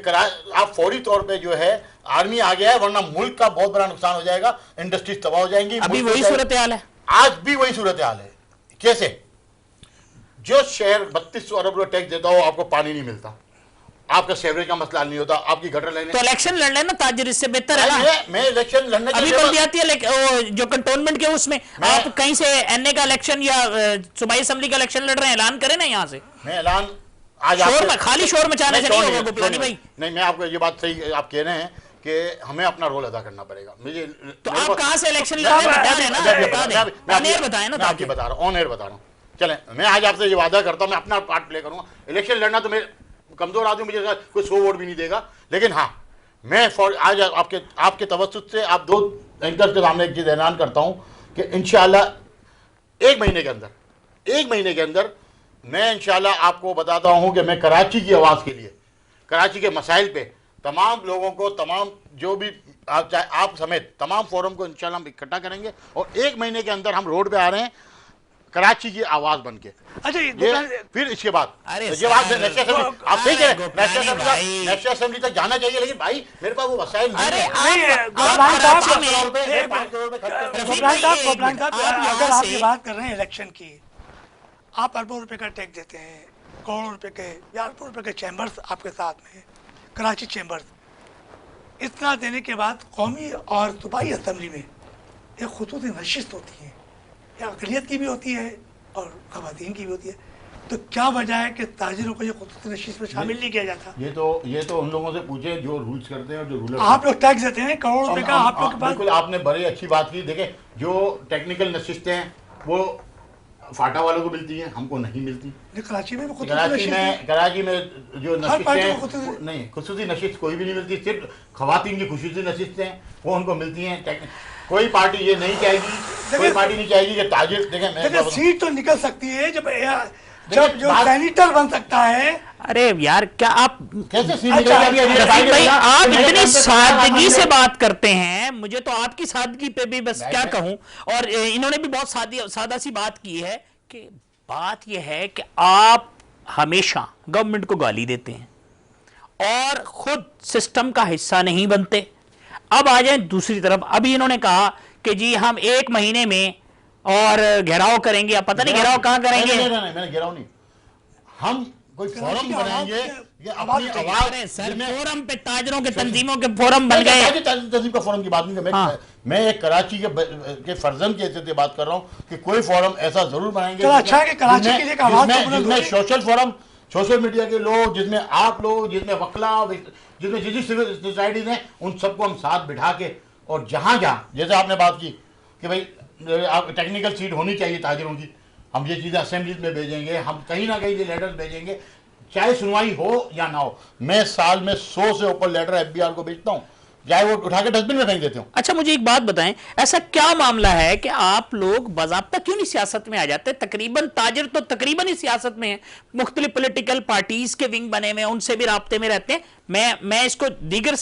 Speaker 2: आप फौरी तौर पे जो है आर्मी आ गया है, वरना मुल्क का बहुत बड़ा नुकसान हो जाएगा, इंडस्ट्रीज तबाह हो जाएंगी।
Speaker 3: अभी वही सूरत हाल है,
Speaker 2: आज भी वही सूरत हाल है। कैसे? जो शहर 3200 अरब रुपए टैक्स देता हो, आपको पानी नहीं मिलता, आपका सेवरेज का मसला नहीं होता, आपकी गटर लाइन।
Speaker 3: तो इलेक्शन लड़ लेना ताजिर, इससे बेहतर है ना।
Speaker 2: मैं इलेक्शन लड़ने
Speaker 3: अभी बल्दियाती जो कंटोनमेंट के उसमें आप कहीं से NA का इलेक्शन या सूबाई असेंबली का इलेक्शन लड़ रहे हैं, ऐलान करें ना यहाँ से।
Speaker 2: मैं ऐलान आज
Speaker 3: खाली शोर मचाने से नहीं होगा गोपलानी भाई।
Speaker 2: नहीं, मैं आपको ये बात सही आप कह रहे हैं कि हमें अपना रोल अदा करना पड़ेगा। मुझे
Speaker 3: तो आप कहाँ से इलेक्शन लड़ रहे हैं ना, बताएं ना।
Speaker 2: आपकी बता रहा हूँ, ऑन एयर बता रहा हूँ। चलें, मैं आज आपसे ये वादा करता हूँ, मैं अपना पार्ट प्ले करूँगा। इलेक्शन लड़ना तो मैं कमजोर आदमी, मुझे कोई 100 वोट भी नहीं देगा, लेकिन हाँ, मैं आज आपके तवज्जुह से आप 2 एंकर के सामने एक चीज ऐलान करता हूँ कि इंशाल्लाह 1 महीने के अंदर मैं इंशाल्लाह आपको बताता हूँ कि मैं कराची की आवाज़ के लिए, कराची के मसाइल पे तमाम लोगों को, तमाम जो भी चाहे आप समेत तमाम फोरम को इंशाल्लाह हम इकट्ठा करेंगे और 1 महीने के अंदर हम रोड पे आ रहे हैं कराची की आवाज बन के।
Speaker 1: अच्छा,
Speaker 2: फिर इसके बाद ये बात आप सही कह रहे हैं, नेशनल असेंबली तक जाना चाहिए, लेकिन भाई मेरे पास वो वसाइल नहीं है।
Speaker 1: अगर आप ये बात कर रहे हैं इलेक्शन की, आप अरबों रुपए का टैक्स देते हैं, करोड़ों रुपए के या अरबों रुपए के चैम्बर्स आपके साथ में, कराची चैम्बर्स, इतना देने के बाद कौमी और सूबाई असेंबली में एक खुसूसी नशिस्त होती है, या अक़लियत की भी होती है और ख़वातीन की भी होती है, तो क्या वजह है कि ताजिरों को ये खुसूसी नशिस्त में शामिल नहीं किया जाता?
Speaker 2: ये तो उन लोगों से पूछे जो रूल्स करते हैं और जो रूलर।
Speaker 1: आप लोग टैक्स देते हैं करोड़ों रुपए का, आप लोग के पास।
Speaker 2: बिल्कुल, आपने बड़ी अच्छी बात की। देखें, जो टेक्निकल नशिस्तें हैं वो फाटा वालों को मिलती है, हमको नहीं मिलती।
Speaker 1: कराची में
Speaker 2: कराची में जो नशिस्तें नहीं, खुसूसी नशिस्त कोई भी नहीं मिलती, सिर्फ खवातीन की खुसूसी नशिस्तें हैं वो उनको मिलती हैं। कोई पार्टी ये नहीं चाहेगी, कोई पार्टी नहीं चाहेगी कि ताजिर देखें।
Speaker 1: सीट तो निकल सकती है जब जो सेनेटर बन सकता है।
Speaker 3: अरे यार, क्या आप
Speaker 2: कैसे
Speaker 3: भाई आप इतनी सादगी से बात करते हैं, मुझे तो आपकी सादगी पे भी बस क्या कहूं। और इन्होंने भी बहुत सादा सी बात की है कि बात यह है कि आप हमेशा गवर्नमेंट को गाली देते हैं और खुद सिस्टम का हिस्सा नहीं बनते। अब आ जाए दूसरी तरफ, अभी इन्होंने कहा कि जी हम 1 महीने में और घेराव करेंगे। अब पता नहीं घेराव कहां करेंगे।
Speaker 2: मैंने घेराव नहीं, हम कोई फोरम बनाएंगे, ये अपनी आवाज
Speaker 3: सर, फोरम पे ताजरों के तंजीमों के फोरम बन गए।
Speaker 2: तंजीम का फोरम की बात नहीं, मैं एक कराची के फर्जन के हैसियत से बात कर रहा हूँ कि कोई फोरम ऐसा जरूर बनाएंगे जिसमें सोशल फोरम, सोशल मीडिया के लोग, जिसमें आप लोग, जिसमें वकला, जिसमें जिस सिविल सोसाइटीज हैं, उन सबको हम साथ बिठा के, और जहाँ जैसे आपने बात की कि भाई टेक्निकल सीट होनी चाहिए ताजिरों की, हम ये चीज़ें असेंबलीज में भेजेंगे, हम कहीं ना कहीं ये लेटर्स भेजेंगे, चाहे सुनवाई हो या ना हो। मैं साल में 100 से ऊपर लेटर FBR को भेजता हूँ, चाहे वो उठा के डस्टबिन में फेंक देते हो।
Speaker 3: अच्छा, मुझे एक बात बताएं, ऐसा क्या मामला है कि आप लोग बाज़ाब्ता क्यों नहीं सियासत में आ जाते? तकरीबन ताजिर तो तकरीबन ही सियासत में है, मुख्तलिफ पॉलिटिकल पार्टीज के विंग बने हुए हैं, उनसे भी राब्ते में रहते हैं। मैं इसको दीगर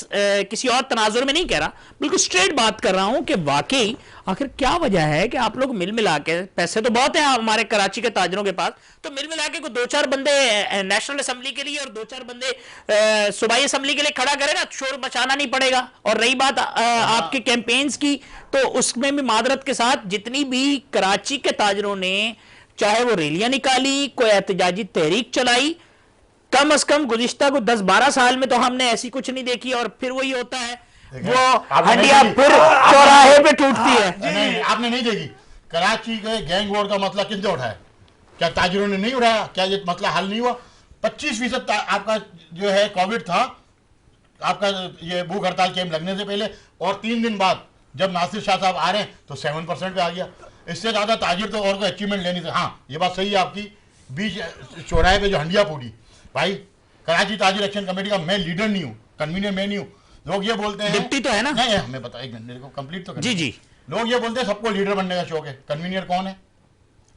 Speaker 3: किसी और तनाजुर में नहीं कह रहा, बिल्कुल स्ट्रेट बात कर रहा हूं कि वाकई आखिर क्या वजह है कि आप लोग मिल मिला के, पैसे तो बहुत हैं हमारे कराची के ताजिरों के पास, तो मिल मिला के कोई 2-4 बंदे नेशनल असेंबली के लिए और 2-4 बंदे सूबाई असेंबली के लिए खड़ा करें ना, शोर मचाना नहीं पड़ेगा। और रही बात आपके कैंपेन्स की, तो उसमें भी मादरत के साथ जितनी भी कराची के ताजिरों ने चाहे वो रैलियां निकाली, कोई एहतजाजी तहरीक चलाई, कम से कम गुज़िश्ता को 10-12 साल में तो हमने ऐसी कुछ नहीं देखी। और फिर वही होता है, वो हंडिया फिर चौराहे पे टूटती है।
Speaker 2: नहीं, आपने नहीं देखी। कराची के गैंग वॉर का मसला किसने उठाया? क्या ताजिरों ने नहीं उठाया? क्या ये मसला हल नहीं हुआ? 25% आपका जो है कोविड था, आपका ये भूख हड़ताल कैंप लगने से पहले, और 3 दिन बाद जब नासिर शाह साहब आ रहे हैं तो 7% पे आ गया। इससे ज़्यादा ताजिर तो और कोई अचीवमेंट लेनी थी। हाँ, ये बात सही है आपकी, बीच चौराहे पे जो हंडिया पूरी भाई, कराची ताजिर एक्शन कमेटी का मैं लीडर नहीं हूँ, कन्वीनर मैं नहीं हूँ। लोग ये बोलते हैं
Speaker 3: डिप्टी तो है ना?
Speaker 2: नहीं, हमें पता, एक मिनट को कंप्लीट तो
Speaker 3: जी जी।
Speaker 2: लोग ये बोलते हैं सबको लीडर बनने का शौक है, कन्वीनर कौन है?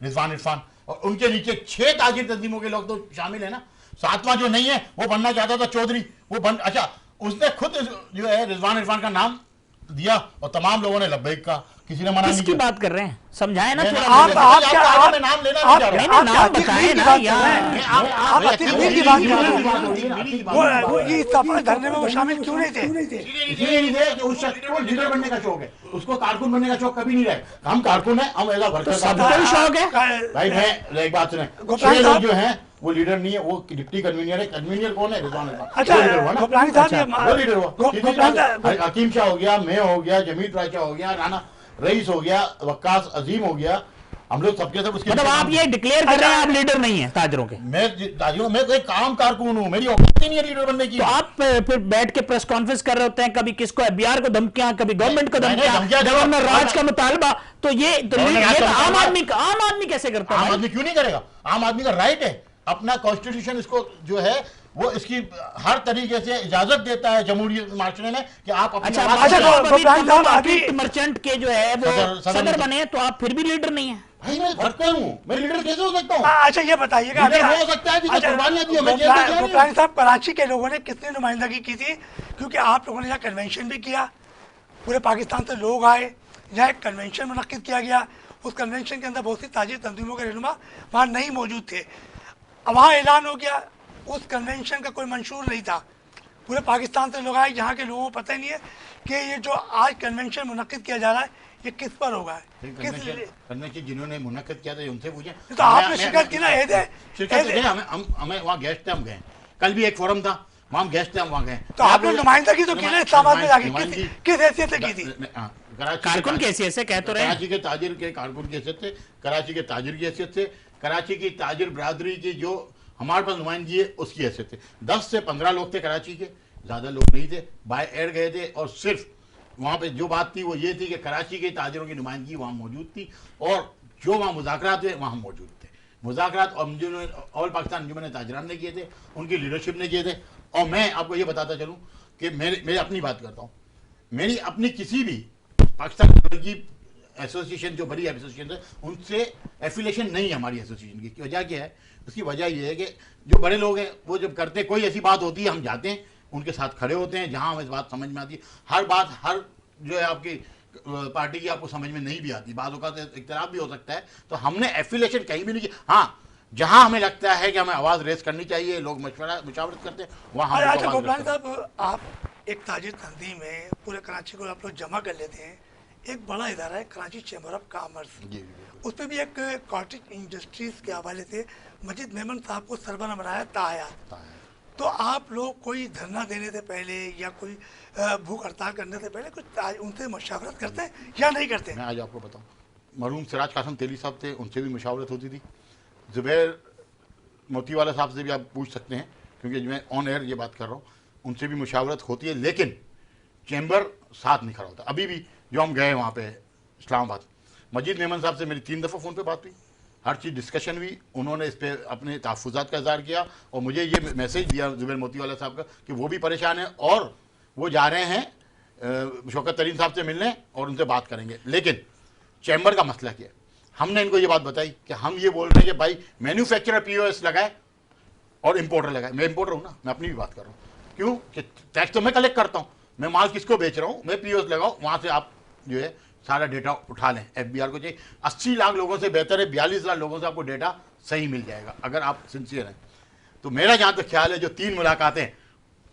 Speaker 2: रिजवान इरफान, और उनके नीचे 6 ताजिर तंजीमों के लोग तो शामिल है ना। 7वां जो नहीं है वो बनना चाहता था चौधरी, वो बन, अच्छा उसने खुद जो है रिजवान इरफान का नाम दिया और तमाम लोगों ने लब्बैक कहा, किसी ने मना नहीं
Speaker 3: किसकी
Speaker 2: किया।
Speaker 3: बात कर रहे हैं, समझाए ना थोड़ा।
Speaker 1: आप
Speaker 2: नाम लेना नहीं चाह
Speaker 3: नहीं
Speaker 2: रहा।
Speaker 3: नहीं, नाम बताए ना यार।
Speaker 1: आप अतीक की बात कर रहे हैं, वो ये सफर धरने में वो शामिल क्यों नहीं थे?
Speaker 2: इसलिए नहीं थे कि उस शख्स को लीडर बनने का शौक है, उसको कारकुन बनने का शौक कभी नहीं रहा। हम कारकुन है, हम एज वर्कर
Speaker 3: सबको ही शौक है
Speaker 2: भाई। मैं एक बात सुने,
Speaker 1: गोपाल
Speaker 2: 6 लोग
Speaker 1: साहब-
Speaker 2: जो हैं वो लीडर नहीं है, वो डिप्टी कन्वीनर है। कन्वीनर कौन है? रिजवान इरफान।
Speaker 1: अच्छा,
Speaker 2: वो लीडर हुआ ना।
Speaker 1: गोपाल साहब, ये
Speaker 2: वो लीडर हुआ।
Speaker 1: गोपाल साहब-
Speaker 2: हकीम शाह हो गया, मैं हो गया, जमील राजा हो गया, राना रईस हो गया, वक्कास अजीम हो गया, हम लोग सबके सब उसके।
Speaker 3: मतलब आप ये डिक्लेयर कर रहे हैं आप लीडर नहीं है ताजरों के?
Speaker 2: मैं ताजिरों में कोई काम कारकुन हूँ, मेरी औकात ही नहीं है लीडर बनने की।
Speaker 3: तो आप फिर बैठ के प्रेस कॉन्फ्रेंस कर रहे होते हैं, कभी किसको एफबीआर को धमकियां, कभी गवर्नमेंट को
Speaker 2: नहीं,
Speaker 3: धमकियां,
Speaker 2: धमकियां
Speaker 3: गवर्नर
Speaker 2: देखो,
Speaker 3: राज का मुतालबा। तो ये तो
Speaker 2: गवर्नर
Speaker 3: ये
Speaker 2: राज
Speaker 3: तो
Speaker 2: का
Speaker 3: आम
Speaker 2: मुतालबा-
Speaker 3: आदमी कैसे करता
Speaker 2: आम
Speaker 3: है?
Speaker 2: आदमी क्यों नहीं करेगा? आम आदमी का राइट है, अपना कॉन्स्टिट्यूशन इसको जो है वो इसकी हर तरीके से इजाजत देता है जमहूरियत माशरे में कि आप अपनी
Speaker 3: अच्छा,
Speaker 2: आवाज़
Speaker 1: अच्छा,
Speaker 2: उठाएं।
Speaker 1: तो गोपाल साहब, अभी-
Speaker 3: मर्चेंट के जो है वो
Speaker 2: सदर
Speaker 3: सदर बने हैं, तो आप फिर भी लीडर नहीं है?
Speaker 2: भाई मैं वर्कर हूँ, मैं लीडर कैसे हो सकता हूँ?
Speaker 1: अच्छा ये बताइएगा,
Speaker 2: लीडर हो सकता है जिसने कुर्बानियां दी है, मैं जेल में जा रही हूँ।
Speaker 1: गोपाल साहब, कराची के लोगों ने कितनी नुमाइंदगी की थी? क्योंकि आप लोगों ने यहाँ कन्वेंशन भी किया, पूरे पाकिस्तान से लोग आए, यहाँ एक कन्वेंशन मुनक्किद किया गया। उस कन्वेंशन के अंदर बहुत सी ताजिर तंजीमों के रहनुमा वहाँ नहीं मौजूद थे। अब वहाँ ऐलान हो गया, उस कन्वेंशन का कोई मंशूर नहीं था, पूरे पाकिस्तान से लोग आए। यहाँ के लोगों को पता ही नहीं है कि ये जो आज कन्वेंशन मुनक्किद किया जा रहा है ये किस पर होगा, किस लिए।
Speaker 2: कन्वेंशन जिन्होंने मुनक्किद किया था उनसे पूछे।
Speaker 1: तो आपने शिरकत की ना,
Speaker 2: शिरकत की, हमें वहाँ गेस्ट थे, हम गए। कल भी एक फोरम था, वहाँ हम गेस्ट थे, हम वहाँ गए।
Speaker 1: तो आपने नुमाइंदगी तो की ना इस्लामाबाद में जाके, किस हैसियत से की थी?
Speaker 3: कारकुन की हैसियत से कह तो रहे हैं।
Speaker 2: कराची के ताजिर के कारकुन की हैसियत से, कराची के ताजिर की हैसियत से, कराची की ताजिर बरादरी की जो हमारे पास नुमाइंदगी है उसकी हैसियत से। 10 से 15 लोग थे कराची के, ज़्यादा लोग नहीं थे, बाय एयर गए थे। और सिर्फ वहाँ पे जो बात थी वो ये थी कि कराची के ताजिरों की नुमाइंदगी वहाँ मौजूद थी और जो वहाँ मुज़ाकरात हुए वहाँ मौजूद थे। मुज़ाकरात और ऑल पाकिस्तान अंजुमन ताजरान ने किए थे, उनकी लीडरशिप ने किए थे। और मैं आपको ये बताता चलूँ कि मैं अपनी बात करता हूँ, मेरी अपनी किसी भी पाकिस्तान की एसोसिएशन जो बड़ी एसोसिएशन है उनसे एफिलेशन नहीं है हमारी एसोसिएशन की। वजह क्या है? उसकी वजह यह है कि जो बड़े लोग हैं वो जब करते कोई ऐसी बात होती है हम जाते हैं, उनके साथ खड़े होते हैं, जहां हमें इस बात समझ में आती है। हर बात हर जो है आपकी पार्टी की आपको समझ में नहीं भी आती, बात का इख्तलाफ भी हो सकता है। तो हमने एफिलेशन कहीं भी नहीं किया। हाँ, जहां हमें लगता है कि हमें आवाज़ रेस करनी चाहिए, लोग मुशावरत करते हैं, वहाँ हम
Speaker 1: अच्छा गोपाल साहब, आप एक ताजिर तंजीम में पूरे कराची को आप लोग जमा कर लेते हैं। एक बड़ा इदारा है कराची चैम्बर ऑफ कॉमर्स, उस पर भी एक कॉटेज इंडस्ट्रीज के हवाले से मजीद मेमन साहब को सरबराह बनाया तायात। तो आप लोग कोई धरना देने से पहले या कोई भूख हड़ताल करने से पहले कुछ उनसे मुशावरत करते हैं या नहीं करते?
Speaker 2: मैं आज आपको बताऊं, मरहूम सिराज कासम तेली साहब थे, उनसे भी मुशावरत होती थी। जुबैर मोतीवाला साहब से भी आप पूछ सकते हैं, क्योंकि मैं ऑन एयर ये बात कर रहा हूँ, उनसे भी मुशावरत होती है। लेकिन चैम्बर साथ नहीं खड़ा होता। अभी भी जो हम गए वहाँ पे इस्लामाबाद, मजीद मेमन साहब से मेरी 3 दफ़ा फ़ोन पे बात हुई, हर चीज़ डिस्कशन हुई, उन्होंने इस पर अपने तहफ़्फ़ुज़ात का इज़हार किया और मुझे ये मैसेज दिया जुबैर मोतीवाला साहब का कि वो भी परेशान हैं और वो जा रहे हैं शौकत तरीन साहब से मिलने और उनसे बात करेंगे। लेकिन चैम्बर का मसला क्या है? हमने इनको ये बात बताई कि हम ये बोल रहे हैं कि भाई मैन्युफैक्चरर POS लगाए और इम्पोर्टर लगाए। मैं इम्पोर्टर हूँ ना, मैं अपनी भी बात कर रहा हूँ। क्यों कि टैक्स तो मैं कलेक्ट करता हूँ, मैं माल किसको बेच रहा हूँ, मैं POS लगाऊँ, वहाँ से आप जो है सारा डेटा उठा लें। FBR को चाहिए 80 लाख लोगों से बेहतर है 42 लाख लोगों से आपको डेटा सही मिल जाएगा अगर आप सिंसियर हैं। तो मेरा जहाँ तक ख्याल है जो 3 मुलाकातें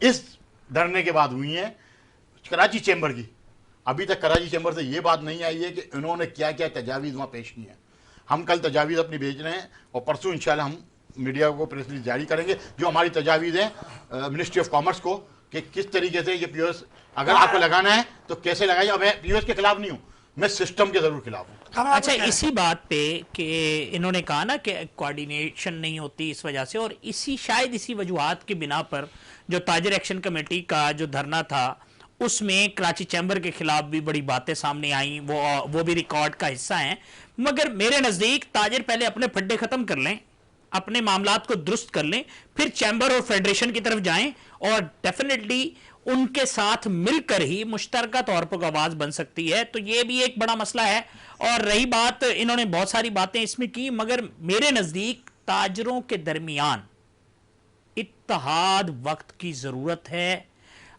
Speaker 2: इस धरने के बाद हुई हैं कराची चैम्बर की, अभी तक कराची चैम्बर से ये बात नहीं आई है कि उन्होंने क्या क्या तजावीज़ वहाँ पेश की हैं। हम कल तजावीज़ अपनी भेज रहे हैं और परसों इंशाल्लाह हम मीडिया को प्रेस रिलीज जारी करेंगे जो हमारी तजावीज़ हैं मिनिस्ट्री ऑफ कॉमर्स को कि किस तरीके से ये POS अगर आपको लगाना है तो कैसे लगाइए। और मैं POS के खिलाफ नहीं हूँ, मैं सिस्टम के ज़रूर खिलाफ हूँ।
Speaker 3: अच्छा, इसी बात पे कि इन्होंने कहा ना कि कोऑर्डिनेशन नहीं होती इस वजह से, और शायद इसी वजूहात की बिना पर जो ताजिर एक्शन कमेटी का जो धरना था उसमें कराची चैम्बर के खिलाफ भी बड़ी बातें सामने आई, वो भी रिकॉर्ड का हिस्सा हैं। मगर मेरे नज़दीक ताजिर पहले अपने फड्डे ख़त्म कर लें, अपने मामलात को दुरुस्त कर लें, फिर चैम्बर और फेडरेशन की तरफ जाएं और डेफिनेटली उनके साथ मिलकर ही मुश्तरका तौर पर आवाज़ बन सकती है। तो ये भी एक बड़ा मसला है। और रही बात, इन्होंने बहुत सारी बातें इसमें की, मगर मेरे नज़दीक ताजरों के दरमियान इत्तेहाद वक्त की ज़रूरत है।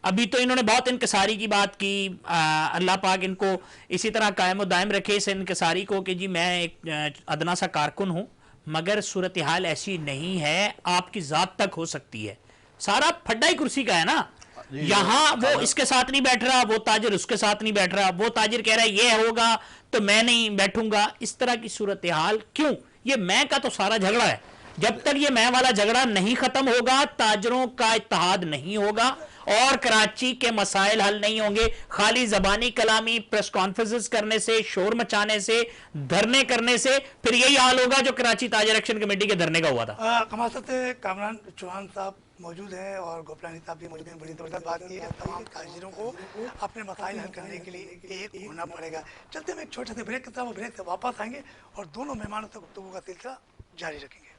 Speaker 3: अभी तो इन्होंने बहुत इनकसारी की बात की, अल्लाह पाक इनको इसी तरह कायम दायम रखे इस इनकसारी को कि जी मैं एक अदना सा कारकुन हूँ, मगर सूरत हाल ऐसी नहीं है, आपकी ज़ात तक हो सकती है। सारा फड्डा ही कुर्सी का है ना, यहाँ वो इसके साथ नहीं बैठ रहा, वो ताजिर उसके साथ नहीं बैठ रहा, वो ताजिर कह रहा है ये होगा तो मैं नहीं बैठूंगा। इस तरह की सूरत हाल क्यों? ये मैं का तो सारा झगड़ा है। जब तक ये मैं वाला झगड़ा नहीं खत्म होगा, ताजरों का इत्तेहाद नहीं होगा और कराची के मसाइल हल नहीं होंगे। खाली जबानी कलामी, प्रेस कॉन्फ्रेंसेस करने से, शोर मचाने से, धरने करने से फिर यही हाल होगा जो कराची ताजर एक्शन कमेटी के धरने का हुआ था।
Speaker 1: कमासत कामरान चौहान साहब मौजूद हैं और गोपलानी साहब भी मौजूद हैं। बड़ी ज़बरदस्त बात की है, तमाम ताजिरों को अपने मसाइल हल करने के लिए एक होना पड़ेगा। चलते हम एक छोटे से ब्रेक के साथ, वो ब्रेक से वापस आएंगे और दोनों मेहमानों से गुफ्तगू का सिलसिला जारी रखेंगे।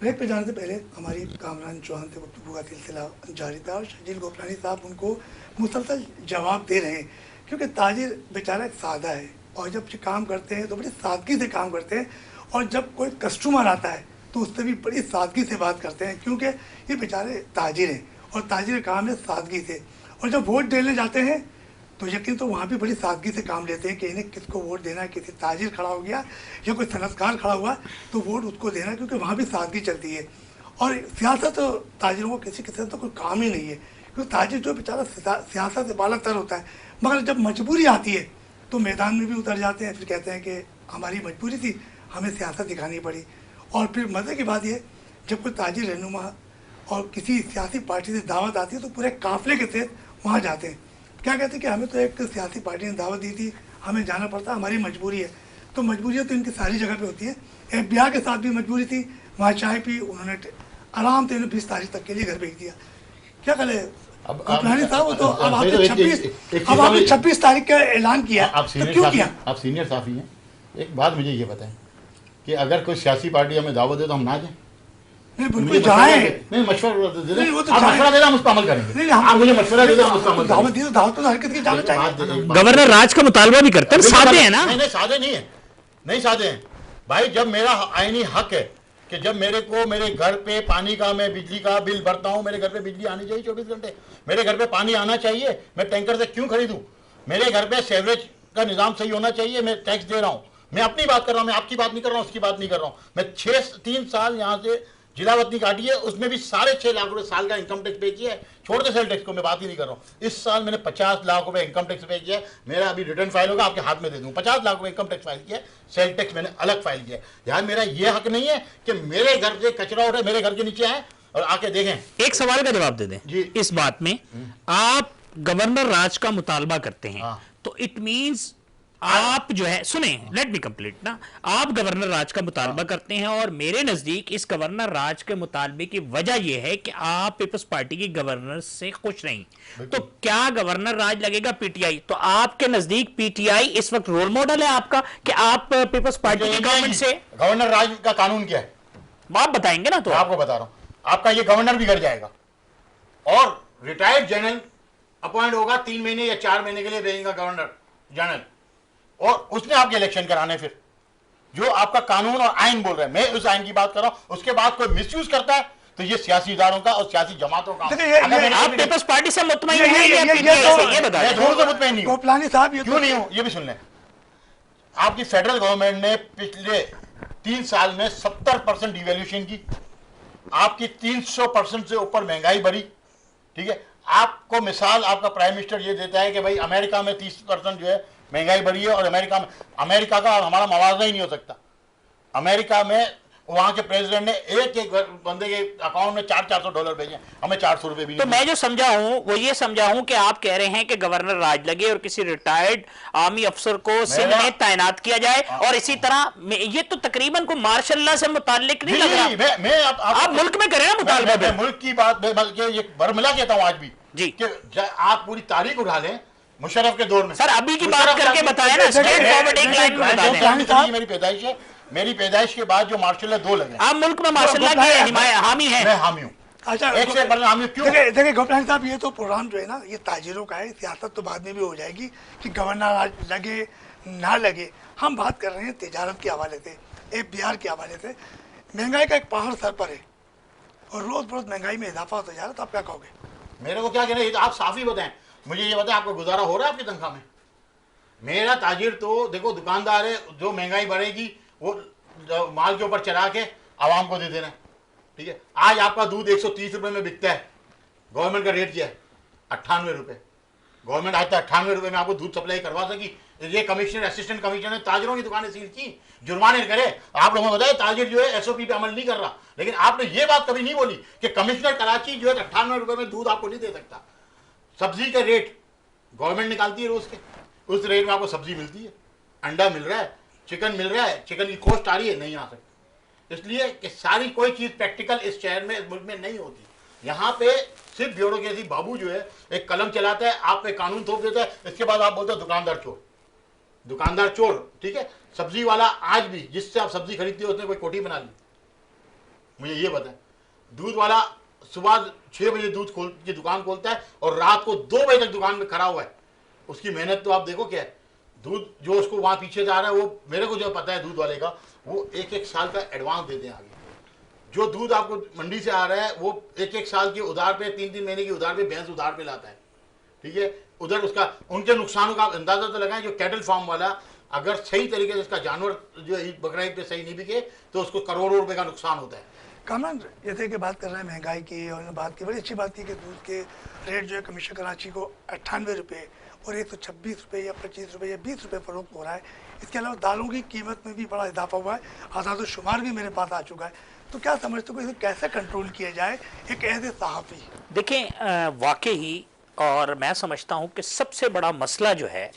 Speaker 1: ब्रेक पे जाने से पहले हमारी कामरान चौहान से गुफ्तगू का सिलसिला जारी था और शजील गोपलानी साहब उनको मुसलसल जवाब दे रहे हैं, क्योंकि ताजिर बेचारा एक सादा है और जब काम करते हैं तो बड़ी सादगी से काम करते हैं और जब कोई कस्टमर आता है तो उससे भी बड़ी सादगी से बात करते हैं, क्योंकि ये बेचारे ताजिर हैं और ताजिर का काम है सादगी से। और जब वोट देने जाते हैं तो यकीन तो वहाँ भी बड़ी सादगी से काम लेते हैं कि इन्हें किसको वोट देना है। किसी ताजिर खड़ा हो गया या कोई सनतकार खड़ा हुआ तो वोट उसको देना है, क्योंकि वहाँ भी सादगी चलती है। और सियासत तो ताजिरों को किसी किस्म तो कोई काम ही नहीं है, क्योंकि ताजिर जो बेचारा सियासत से बालातर होता है, मगर जब मजबूरी आती है तो मैदान में भी उतर जाते हैं। फिर कहते हैं कि हमारी मजबूरी थी, हमें सियासत दिखानी पड़ी। और फिर मज़े की बात यह, जब कोई ताजिर रहनुमा और किसी सियासी पार्टी से दावत आती है तो पूरे काफिले के तहत वहाँ जाते हैं। क्या कहते हैं कि हमें तो एक सियासी पार्टी ने दावत दी थी, हमें जाना पड़ता, हमारी मजबूरी है। तो मजबूरियाँ तो इनकी सारी जगह पे होती है। FBI के साथ भी मजबूरी थी, वहाँ चाय पी, उन्होंने आराम से 20 तारीख तक के लिए घर भेज दिया। क्या करें गोपलानी साहब, तो अब आपने 26 तारीख का ऐलान किया, तो क्यों किया?
Speaker 2: आप सीनियर साफी हैं, एक बात मुझे ये बताएं कि अगर कोई सियासी पार्टी हमें दावत दे तो हम ना जाएं?
Speaker 1: नहीं, बिल्कुल जाएं।
Speaker 2: नहीं, मशवरा दे दें,
Speaker 1: वो तो
Speaker 2: आप मशवरा दे दें, हम उस पर अमल करेंगे।
Speaker 1: नहीं,
Speaker 2: आप मुझे मशवरा दे दें, हम उस पर अमल
Speaker 1: दावत
Speaker 2: करेंगे।
Speaker 1: दी तो दावत तो हर किसी की जाना चाहिए।
Speaker 3: गवर्नर राज का मुतालबा भी करते हैं, सादे हैं ना?
Speaker 2: नहीं, सादे नहीं है, नहीं सादे हैं भाई। जब मेरा आईनी हक है कि जब मेरे को मेरे घर पे पानी का, मैं बिजली का बिल भरता हूँ, मेरे घर पे बिजली आनी चाहिए 24 घंटे, मेरे घर पे पानी आना चाहिए, मैं टैंकर से क्यों खरीदूं? मेरे घर पे सेवरेज का निज़ाम सही होना चाहिए, मैं टैक्स दे रहा हूँ। मैं अपनी बात कर रहा हूँ, मैं आपकी बात नहीं कर रहा हूँ, उसकी बात नहीं कर रहा हूँ। मैं 3 साल यहाँ से जिलावतनी काटी है, उसमें भी 6.5 लाख रुपए साल का इनकम टैक्स पे किया है। छोड़ दे सेल टैक्स को, मैं बात ही नहीं कर रहा हूँ। इस साल मैंने 50 लाख रुपए इनकम टैक्स पे किया है। मेरा अभी रिटर्न फाइल होगा, आपके हाथ में दे दूँ। 50 लाख रुपए इनकम टैक्स फाइल किया है, सेल टैक्स मैंने अलग फाइल किया है। यार मेरा ये हक नहीं है कि मेरे घर से कचरा उठे, मेरे घर के नीचे आए और आके देखें।
Speaker 3: एक सवाल का जवाब दे दें
Speaker 2: जी।
Speaker 3: इस बात में, आप गवर्नर राज का मुतालबा करते हैं,
Speaker 2: हाँ।
Speaker 3: तो इट मींस आप जो है, सुने, लेट मी कंप्लीट ना, आप गवर्नर राज का मुतालबा करते हैं और मेरे नजदीक इस गवर्नर राज के मुतालबे की वजह यह है कि आप पीपल्स पार्टी की गवर्नर से खुश नहीं। तो क्या गवर्नर राज लगेगा पीटीआई? तो आपके नजदीक पीटीआई इस वक्त रोल मॉडल है आपका कि आप पीपल्स पार्टी की गवर्नमेंट से?
Speaker 2: गवर्नर राज का कानून क्या है
Speaker 3: आप बताएंगे ना? तो
Speaker 2: आपको बता रहा हूं, आपका ये गवर्नर बिगड़ जाएगा और रिटायर्ड जनरल अपॉइंट होगा, 3 महीने या 4 महीने के लिए रहेगा गवर्नर जनरल, और उसने आपके इलेक्शन कराने। फिर जो आपका कानून और आइन बोल रहे हैं, मैं उस आइन की बात कर रहा हूं। उसके बाद कोई मिसयूज करता है तो ये सियासी इदारों का और सियासी जमातों का।
Speaker 1: देखिए,
Speaker 3: आप पीपल्स पार्टी से मुतमईन
Speaker 1: ये-
Speaker 3: हैं
Speaker 1: ये-
Speaker 3: या
Speaker 1: ये-
Speaker 3: PTI से?
Speaker 1: तो-
Speaker 3: ये बता
Speaker 2: मैं
Speaker 3: दें।
Speaker 2: दोनों से मुतमईन नहीं हूं।
Speaker 1: गोपलानी साहब, ये
Speaker 2: क्यों नहीं हूं, ये भी सुन लें। आपकी फेडरल गवर्नमेंट ने पिछले 3 साल में 70% डिवैल्यूएशन की, आपकी 300% से ऊपर महंगाई बढ़ी, ठीक है। आपको मिसाल आपका प्राइम मिनिस्टर ये देता है कि भाई अमेरिका में 30% जो है महंगाई बढ़ी है, और अमेरिका का हमारा मुआवजा ही नहीं हो सकता। अमेरिका में वहां के प्रेसिडेंट ने एक एक बंदे के अकाउंट में $400 भेजे, हमें 400 रुपए भी
Speaker 3: तो
Speaker 2: नहीं
Speaker 3: मैं जो समझा हूं वो ये समझा हूं कि आप कह रहे हैं कि गवर्नर राज लगे और किसी रिटायर्ड आर्मी अफसर को सिंध में तैनात किया जाए, और इसी तरह ये तो तकरीबन को मार्शल लॉ से मुताल्लिक नहीं लग रहा।
Speaker 2: मैं
Speaker 3: आप मुल्क में करें ना मुतालबा।
Speaker 2: मैं मुल्क की बात बल्कि ये बरमिला कहता हूं आज भी
Speaker 3: जी।
Speaker 2: कि आप पूरी तारीख उठा लें मुशर्रफ के दौर में।
Speaker 3: सर अभी की बात करके बताया ना, स्ट्रेट फॉरवर्ड एक लाइन में बता दें।
Speaker 2: मेरी पैदाइश है, मेरी पैदाइश के बाद जो मार्शल लॉ 2 लगे।
Speaker 3: आप मुल्क में मार्शल लॉ के हामी हैं।
Speaker 2: मैं हामी हूं।
Speaker 1: अच्छा,
Speaker 2: एक से बढ़कर हामी क्यों?
Speaker 1: देखिए गोपलानी साहब, ये तो प्रोग्राम जो है ना, ये ताजिरों का है, सियासत तो बाद में भी हो जाएगी कि गवर्नर आज लगे ना लगे। हम बात कर रहे हैं तिजारत के हवाले से, FBR के हवाले से। महंगाई का एक पहाड़ सर पर है और रोज रोज महंगाई में इजाफा होता जा रहा है, तो आप क्या कहोगे?
Speaker 2: मेरे को क्या कहना है, आप साफ ही बताएं मुझे। ये बताएं आपको गुजारा हो रहा है आपकी तनख्वाह में? मेरा ताजिर तो देखो दुकानदार है, जो महंगाई बढ़ेगी वो माल के ऊपर चढ़ा के आवाम को दे देना है, ठीक है। आज आपका दूध 130 रुपए में बिकता है, गवर्नमेंट का रेट क्या है? 98 रुपए। गवर्नमेंट आज तक 98 रुपए में आपको दूध सप्लाई करवा सकी? ये कमिश्नर, असिस्टेंट कमिश्नर ने ताजिरों की दुकानें सील की, जुर्माने करे। आप लोगों को बताया ताजिर जो है SOP पे अमल नहीं कर रहा, लेकिन आपने ये बात कभी नहीं बोली कि कमिश्नर कराची जो है 98 रुपए में दूध आपको नहीं दे सकता। सब्जी का रेट गवर्नमेंट निकालती है रोज के, उस रेट में आपको सब्जी मिलती है, अंडा मिल रहा है, चिकन मिल रहा है, चिकन की कॉस्ट आ रही है, नहीं आ सकती। इसलिए कि सारी कोई चीज़ प्रैक्टिकल इस शहर में, इस मुल्क में नहीं होती। यहाँ पे सिर्फ ब्यूरोक्रेसी बाबू जो है एक कलम चलाता है, आप पे कानून थोप देता है, इसके बाद आप बोलते हो दुकानदार चोर, दुकानदार चोर, ठीक है। सब्जी वाला आज भी जिससे आप सब्जी खरीदते हो उसने कोई कोठी बना ली? मुझे ये बताएं। दूध वाला सुबह 6 बजे दूध की दुकान खोलता है और रात को 2 बजे तक दुकान में खड़ा हुआ है, उसकी मेहनत तो आप देखो क्या है। दूध जो उसको वहां पीछे जा रहा है, वो मेरे को जो पता है दूध वाले का, वो 1-1 साल का एडवांस देते हैं आगे। जो दूध आपको मंडी से आ रहा है वो 1-1 साल के उधार पे, 3-3 महीने की उधार पे, भैंस उधार पे लाता है, ठीक है। उधर उसका उनके नुकसानों का अंदाजा तो लगाएं। जो कैटल फार्म वाला अगर सही तरीके से उसका जानवर जो बकरा ईद पे सही नहीं बिके तो उसको करोड़ों रुपए का नुकसान होता है।
Speaker 1: कामरान, जैसे कि बात कर रहे हैं महंगाई की, और बात की बड़ी अच्छी बात की कि दूध के रेट जो है कमिश्नर कराची को 98 रुपये और 126 रुपये या 25 रुपये या 20 रुपये फरोख्त हो रहा है। इसके अलावा दालों की कीमत में भी बड़ा इजाफा हुआ है, आज़ाद शुमार भी मेरे पास आ चुका है। तो क्या समझते हो कि इसे कैसे कंट्रोल किया जाए एक एज ए सहाफ़ी?
Speaker 3: देखें, वाकई और मैं समझता हूं कि सबसे बड़ा मसला जो है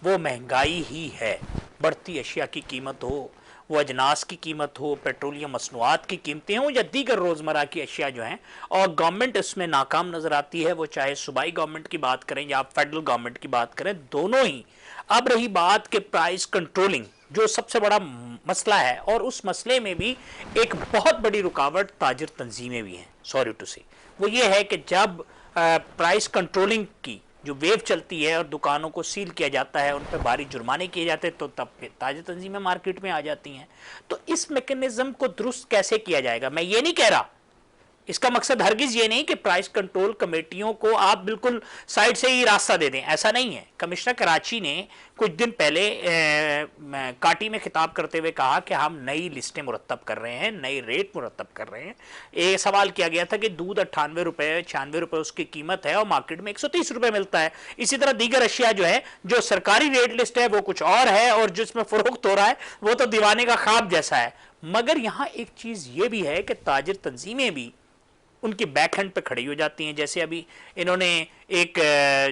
Speaker 3: वो महंगाई ही है। बढ़ती अशिया की कीमत हो, वो अजनास की कीमत हो, पेट्रोलियम मसनूआत की कीमतें हों या दीगर रोज़मर्रा की अशिया जो हैं, और गवर्नमेंट इसमें नाकाम नज़र आती है। वो चाहे सूबाई गवर्नमेंट की बात करें या फेडरल गवर्नमेंट की बात करें, दोनों ही। अब रही बात के प्राइस कंट्रोलिंग जो सबसे बड़ा मसला है, और उस मसले में भी एक बहुत बड़ी रुकावट ताजिर तंजीमें भी हैं, सॉरी टू से। वो ये है कि जब प्राइस कंट्रोलिंग की जो वेव चलती है और दुकानों को सील किया जाता है, उन पर भारी जुर्माने किए जाते हैं, तो तब ताजी तंजीमें मार्केट में आ जाती हैं। तो इस मैकेनिज्म को दुरुस्त कैसे किया जाएगा? मैं ये नहीं कह रहा, इसका मकसद हरगिज ये नहीं कि प्राइस कंट्रोल कमेटियों को आप बिल्कुल साइड से ही रास्ता दे दें, ऐसा नहीं है। कमिश्नर कराची ने कुछ दिन पहले काटी में खिताब करते हुए कहा कि हम नई लिस्टें मुरतब कर रहे हैं, नई रेट मुरतब कर रहे हैं। ये सवाल किया गया था कि दूध 98 रुपये 96 रुपये उसकी कीमत है और मार्केट में 130 रुपये मिलता है। इसी तरह दीगर अशिया जो है, जो सरकारी रेट लिस्ट है वो कुछ और है, और जिसमें फरोख्त हो रहा है वो तो दीवाने का ख्वाब जैसा है। मगर यहाँ एक चीज़ ये भी है कि ताजिर तंजीमें भी उनकी बैक हैंड पे खड़ी हो जाती हैं। जैसे अभी इन्होंने एक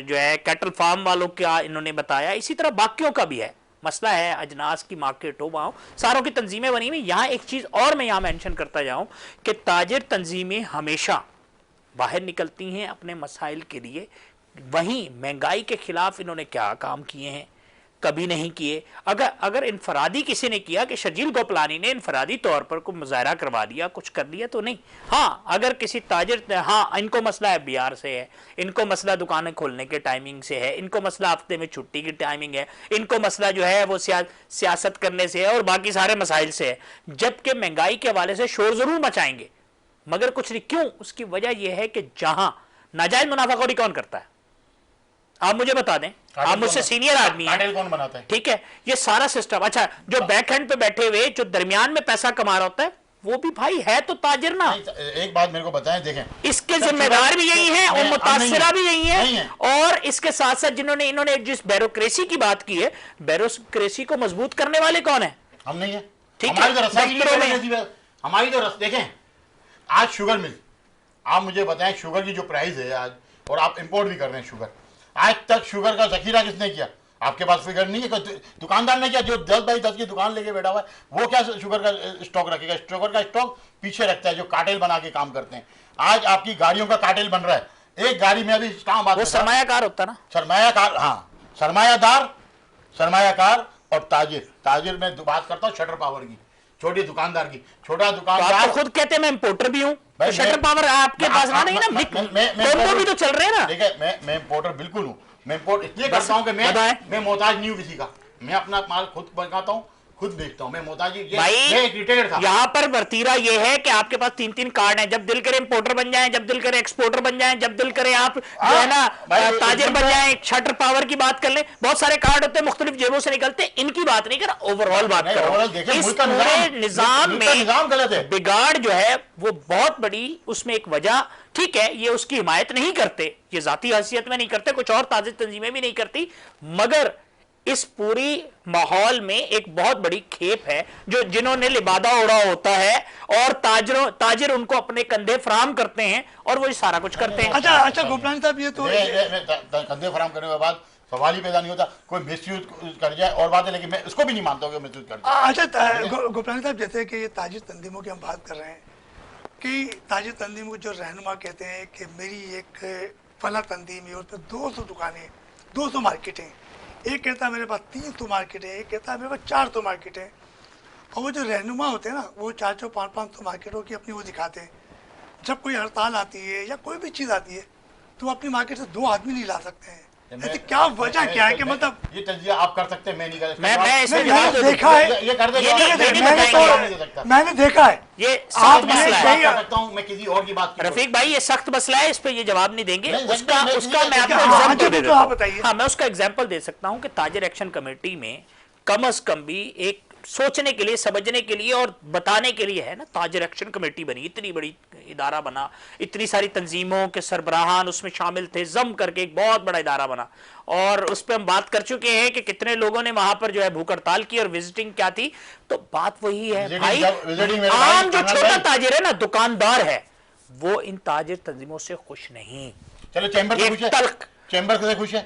Speaker 3: जो है कैटल फार्म वालों का इन्होंने बताया, इसी तरह बाकियों का भी है। मसला है अजनास की मार्केट हो, वहाँ सारों की तंजीमें बनी हुई। यहाँ एक चीज़ और मैं यहाँ मेंशन करता जाऊँ कि ताजिर तंजीमें हमेशा बाहर निकलती हैं अपने मसाइल के लिए। वहीं महंगाई के खिलाफ इन्होंने क्या काम किए हैं? कभी नहीं किए। अगर इनफरादी किसी ने किया कि शर्जील गोपलानी ने इनफरादी तौर पर कोई मुजाहरा करवा दिया, कुछ कर लिया, तो नहीं। हाँ, अगर किसी ताजिर, हाँ इनको मसला है बिहार से है, इनको मसला दुकानें खोलने के टाइमिंग से है, इनको मसला हफ्ते में छुट्टी की टाइमिंग है, इनको मसला जो है वो सियासत करने से है, और बाकी सारे मसाइल से है। जबकि महंगाई के हवाले से शोर जरूर मचाएंगे, मगर कुछ नहीं। क्यों? उसकी वजह यह है कि जहां नाजायज मुनाफाखोरी कौन करता है, आप मुझे बता दें, आप मुझसे सीनियर आदमी हैं,
Speaker 2: कार्टेल कौन बनाता है?
Speaker 3: ठीक है, ये सारा सिस्टम। अच्छा, जो बैक हैंड पे बैठे हुए जो दरमियान में पैसा कमा रहा होता है वो भी भाई है तो ताजिर ना।
Speaker 2: एक बात मेरे को बताएं, देखें,
Speaker 3: इसके जिम्मेदार भी यही हैं और मुतासिरा भी यही हैं। और इसके साथ साथ जिन्होंने इन्होंने जिस ब्यूरोक्रेसी की बात की है, ब्यूरोक्रेसी को मजबूत करने वाले कौन है?
Speaker 2: हम नहीं है।
Speaker 3: ठीक
Speaker 2: हमारी
Speaker 3: है,
Speaker 2: तो रस्सा हमारी तो देखें, आज शुगर मिल, आप मुझे बताएं शुगर की जो प्राइस है आज, और आप इंपोर्ट भी कर रहे हैं शुगर, आज तक शुगर का जखीरा किसने किया? आपके पास फिगर नहीं है, दुकानदार ने किया। जो 10 बाई 10 की दुकान लेके बैठा हुआ है वो क्या शुगर का स्टॉक रखेगा? शुगर का स्टॉक पीछे रखता है जो कार्टेल बना के काम करते हैं। आज आपकी गाड़ियों का कार्टेल बन रहा है, एक गाड़ी में अभी कहाँ बात,
Speaker 3: वो सरमायाकार होता ना,
Speaker 2: सरमायाकार, हाँ, सरमायाकार और ताजिर। ताजिर में बात करता हूँ शटर पावर की, छोटी दुकानदार की। छोटा दुकानदार,
Speaker 3: आप खुद कहते हैं मैं इंपोर्टर भी हूँ, तो शटर पावर आपके पास ना नहीं ना, दोनों भी तो चल रहे हैं ना।
Speaker 2: देखिए, मैं इंपोर्टर बिल्कुल हूँ। मैं इंपोर्ट इसलिए करता हूँ कि मैं मोहताज नहीं हूँ किसी का, मैं अपना माल खुद बनाता हूँ, खुद बेचता हूँ, मैं मोहताज मैं एक रिटेलर था।
Speaker 3: यहाँ पर वर्तीरा ये है कि आपके पास 3-3 कार्ड हैं, जब दिल करे इंपोर्टर बन जाएं, जब दिल करे एक्सपोर्टर बन जाएं, जब दिल करे आप जो है ना ताजिर बन जाएं, शटर पावर की बात कर लें, बहुत सारे कार्ड होते हैं, मुख्तलिफ जेबों से निकलते हैं। इनकी बात नहीं कर रहा, ओवरऑल बात कर रहा हूं। इस पूरे निजाम में बिगाड़ जो है वो बहुत बड़ी, उसमें एक वजह, ठीक है, ये उसकी हिमायत नहीं करते, ये जाती हैसियत में नहीं करते, कुछ और ताजिर तंजीमें भी नहीं करती, मगर इस पूरी माहौल में एक बहुत बड़ी खेप है जो जिन्होंने लिबादा उड़ा होता है और ताजिर उनको अपने कंधे फराम करते हैं और वो सारा कुछ करते हैं।
Speaker 1: अच्छा गोपलानी साहब, ये तो
Speaker 2: कंधे फराम करने के बाद सवाल ही पैदा नहीं होता, कोई मिसयूज कर जाए और बात है, लेकिन मैं उसको भी नहीं मानता हूँ कि मिसयूज कर जाए।
Speaker 1: अच्छा गोपलानी साहब, जैसे कि ये ताजिर तंजीमों की हम बात कर रहे हैं कि ताजिर तंजीमों जो रहनुमा कहते हैं कि मेरी एक फला तंजीम है, उस पर 200 दुकानें, 200 मार्केटें, एक कहता है मेरे पास 300 मार्केट है, एक कहता है मेरे पास 400 मार्केट है। और वो जो रहनुमा होते हैं ना, वो 400, 500 मार्केटों की अपनी वो दिखाते हैं। जब कोई हड़ताल आती है या कोई भी चीज़ आती है तो वो अपनी मार्केट से 2 आदमी नहीं ला सकते हैं। ऐसे क्या वजह क्या है कि मतलब
Speaker 2: ये तजिया आप कर सकते हैं, मैं नहीं कर सकता।
Speaker 1: मैंने देखा है,
Speaker 2: ये कर देगा,
Speaker 1: मैंने देखा है,
Speaker 3: ये सख्त मसला है।
Speaker 2: कर सकता हूं मैं किसी और की बात,
Speaker 3: रफीक भाई ये सख्त मसला है, इस पे ये जवाब नहीं देंगे। उसका मैं आपको
Speaker 1: एग्जांपल दे देता हूं।
Speaker 3: हाँ, मैं उसका एग्जांपल दे सकता हूं कि ताजिर एक्शन कमेटी में कम अज कम भी एक सोचने के लिए, समझने के लिए और बताने के लिए है ना, ताजिर एक्शन कमेटी बनी, इतनी बड़ी इदारा बना, इतनी सारी तंजीमों के सरबराहान उसमें शामिल थे, जम करके एक बहुत बड़ा इदारा बना। और उस पर हम बात कर चुके हैं कि कितने लोगों ने वहां पर जो है भूख हड़ताल की और विजिटिंग क्या थी। तो बात वही है भाई, आम जो छोटा ताजिर है ना, दुकानदार है, वो इन ताजिर तंजीमों से खुश नहीं।
Speaker 2: चलो चैम्बर से खुश है, चैम्बर से खुश है,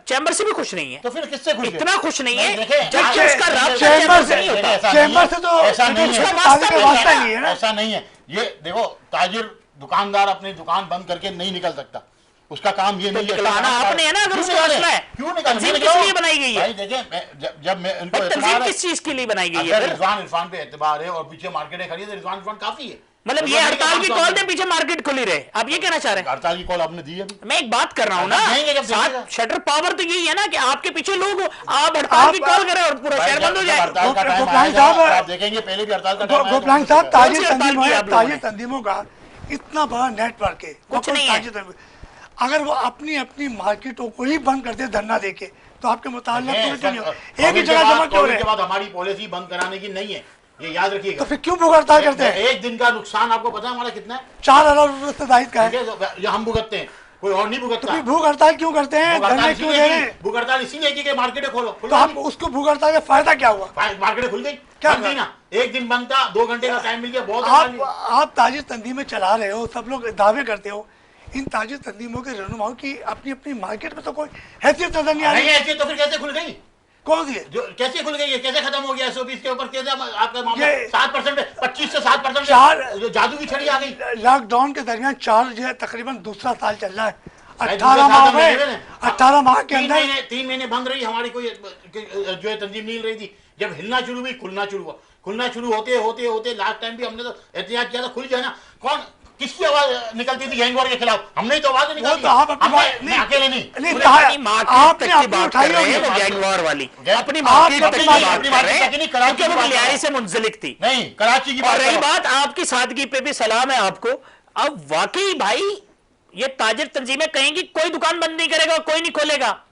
Speaker 3: चैम्बर से भी खुश नहीं है।
Speaker 2: तो फिर किससे खुश है?
Speaker 3: इतना खुश नहीं है
Speaker 2: चैम्बर
Speaker 1: से तो
Speaker 2: ऐसा
Speaker 1: नहीं है,
Speaker 2: ऐसा नहीं है। ये देखो, ताजिर दुकानदार अपनी दुकान बंद करके नहीं निकल सकता, उसका काम ये नहीं है।
Speaker 3: आपने है ना, अगर उसका मसला है,
Speaker 2: क्यों निकल,
Speaker 3: किस लिए बनाई गई है?
Speaker 2: देखिए, जब मैं इनको
Speaker 3: किस चीज के लिए बनाई गई है?
Speaker 2: रिजवान पे एतबार है और पीछे मार्केटें खड़ी है, रिजवान काफी है।
Speaker 3: मतलब ये हड़ताल की कॉल दे, पीछे मार्केट खुली रहे, आप ये कहना चाह रहे हैं?
Speaker 2: हड़ताल की कॉल आपने दी है?
Speaker 3: मैं एक बात कर रहा हूँ ना, साथ शटर पावर तो यही है ना कि आपके पीछे लोग, आप हड़ताल की कॉल करें और पूरा शहर बंद हो जाए।
Speaker 2: आप देखेंगे पहले भी हड़ताल का
Speaker 1: गोपलानी साहब, ताजिर तंजीमों का इतना बड़ा नेटवर्क है,
Speaker 3: कुछ नहीं है।
Speaker 1: अगर वो अपनी अपनी मार्केटों को ही बंद करते धरना देके, तो आपके मुताबिक एक ही जगह जमा क्यों रहे?
Speaker 2: हमारी पॉलिसी बंद कराने की नहीं है, ये याद रखिएगा।
Speaker 1: तो फिर क्यों भूख हड़ताल करते हैं?
Speaker 2: एक दिन का नुकसान आपको पता है हमारा कितना है?
Speaker 1: 4,000 रुपए दायित्व का है,
Speaker 2: ये हम भुगतते हैं, कोई और नहीं भुगतता।
Speaker 1: तो भूख हड़ताल क्यों करते हैं? धरने क्यों दे रहे हैं?
Speaker 2: भूख हड़ताल इसीलिए की मार्केटें खोलो।
Speaker 1: तो हम उसको भूख हड़ताल का फायदा क्या हुआ?
Speaker 2: मार्केटें खुल गई,
Speaker 1: क्या
Speaker 2: बंद थी ना, एक दिन बंद था, 2 घंटे का टाइम मिल गया, बहुत।
Speaker 1: आप ताजिर तंजीमें चला रहे हो, सब लोग दावे करते हो, इन ताजिर तंजीमों के रहनुमाओं की अपनी अपनी मार्केट में तो कोई हैसियत नजर नहीं आ रही है।
Speaker 2: तो फिर कैसे खुल गई?
Speaker 1: कौन सी है
Speaker 2: जो कैसे खुल गई है? कैसे खत्म हो गया? 120 के ऊपर कैसे आपका मामला 7%, 25 से 7% जादू की छड़ी आ गई।
Speaker 1: लॉकडाउन के दरमियान 4 जो है तकरीबन दूसरा साल चल रहा है, 18 माह में, 18 माह के अंदर
Speaker 2: 3 महीने बंद रही हमारी कोई जो है तंजीम नहीं रही थी। जब हिलना शुरू हुई, खुलना शुरू हुआ, खुलना शुरू होते होते होते लास्ट टाइम भी हमने तो एहतियात किया था खुल जाए ना। कौन, किसकी आवाज निकलती थी गैंग वॉर के खिलाफ, हमने ही तो आवाज
Speaker 1: वो
Speaker 2: निकाली।
Speaker 1: तो आप अपनी
Speaker 2: हमने-
Speaker 1: बात-
Speaker 2: मैं अकेले नहीं,
Speaker 1: नहीं
Speaker 3: पूरे
Speaker 1: कहा
Speaker 3: अपनी मार्केट
Speaker 1: आपने
Speaker 3: तक की
Speaker 1: अपनी
Speaker 3: बात
Speaker 1: उठाई
Speaker 3: कर रहे
Speaker 1: होगी।
Speaker 3: हैं, वो गैंग वॉर वाली अपनी
Speaker 1: आप
Speaker 3: मार्केट
Speaker 1: अपनी
Speaker 3: तक की
Speaker 1: मार्केट
Speaker 3: बात
Speaker 2: अपनी
Speaker 3: कर रहे
Speaker 2: मार्केट तक की नहीं,
Speaker 3: हैं,
Speaker 2: कराची
Speaker 3: क्योंकि
Speaker 2: की
Speaker 3: वो
Speaker 2: बात कर रहा
Speaker 3: लियारी
Speaker 2: हूं।
Speaker 3: से मुंसलिक थी।
Speaker 2: नहीं, कराची की
Speaker 3: और
Speaker 2: बात
Speaker 3: रही
Speaker 2: कर रहा हूं।
Speaker 3: बात आपकी सादगी पे भी सलाम है आपको। अब वाकई भाई ये ताजिर तंजीमें कहेंगी कोई दुकान बंद नहीं करेगा, कोई नहीं खोलेगा।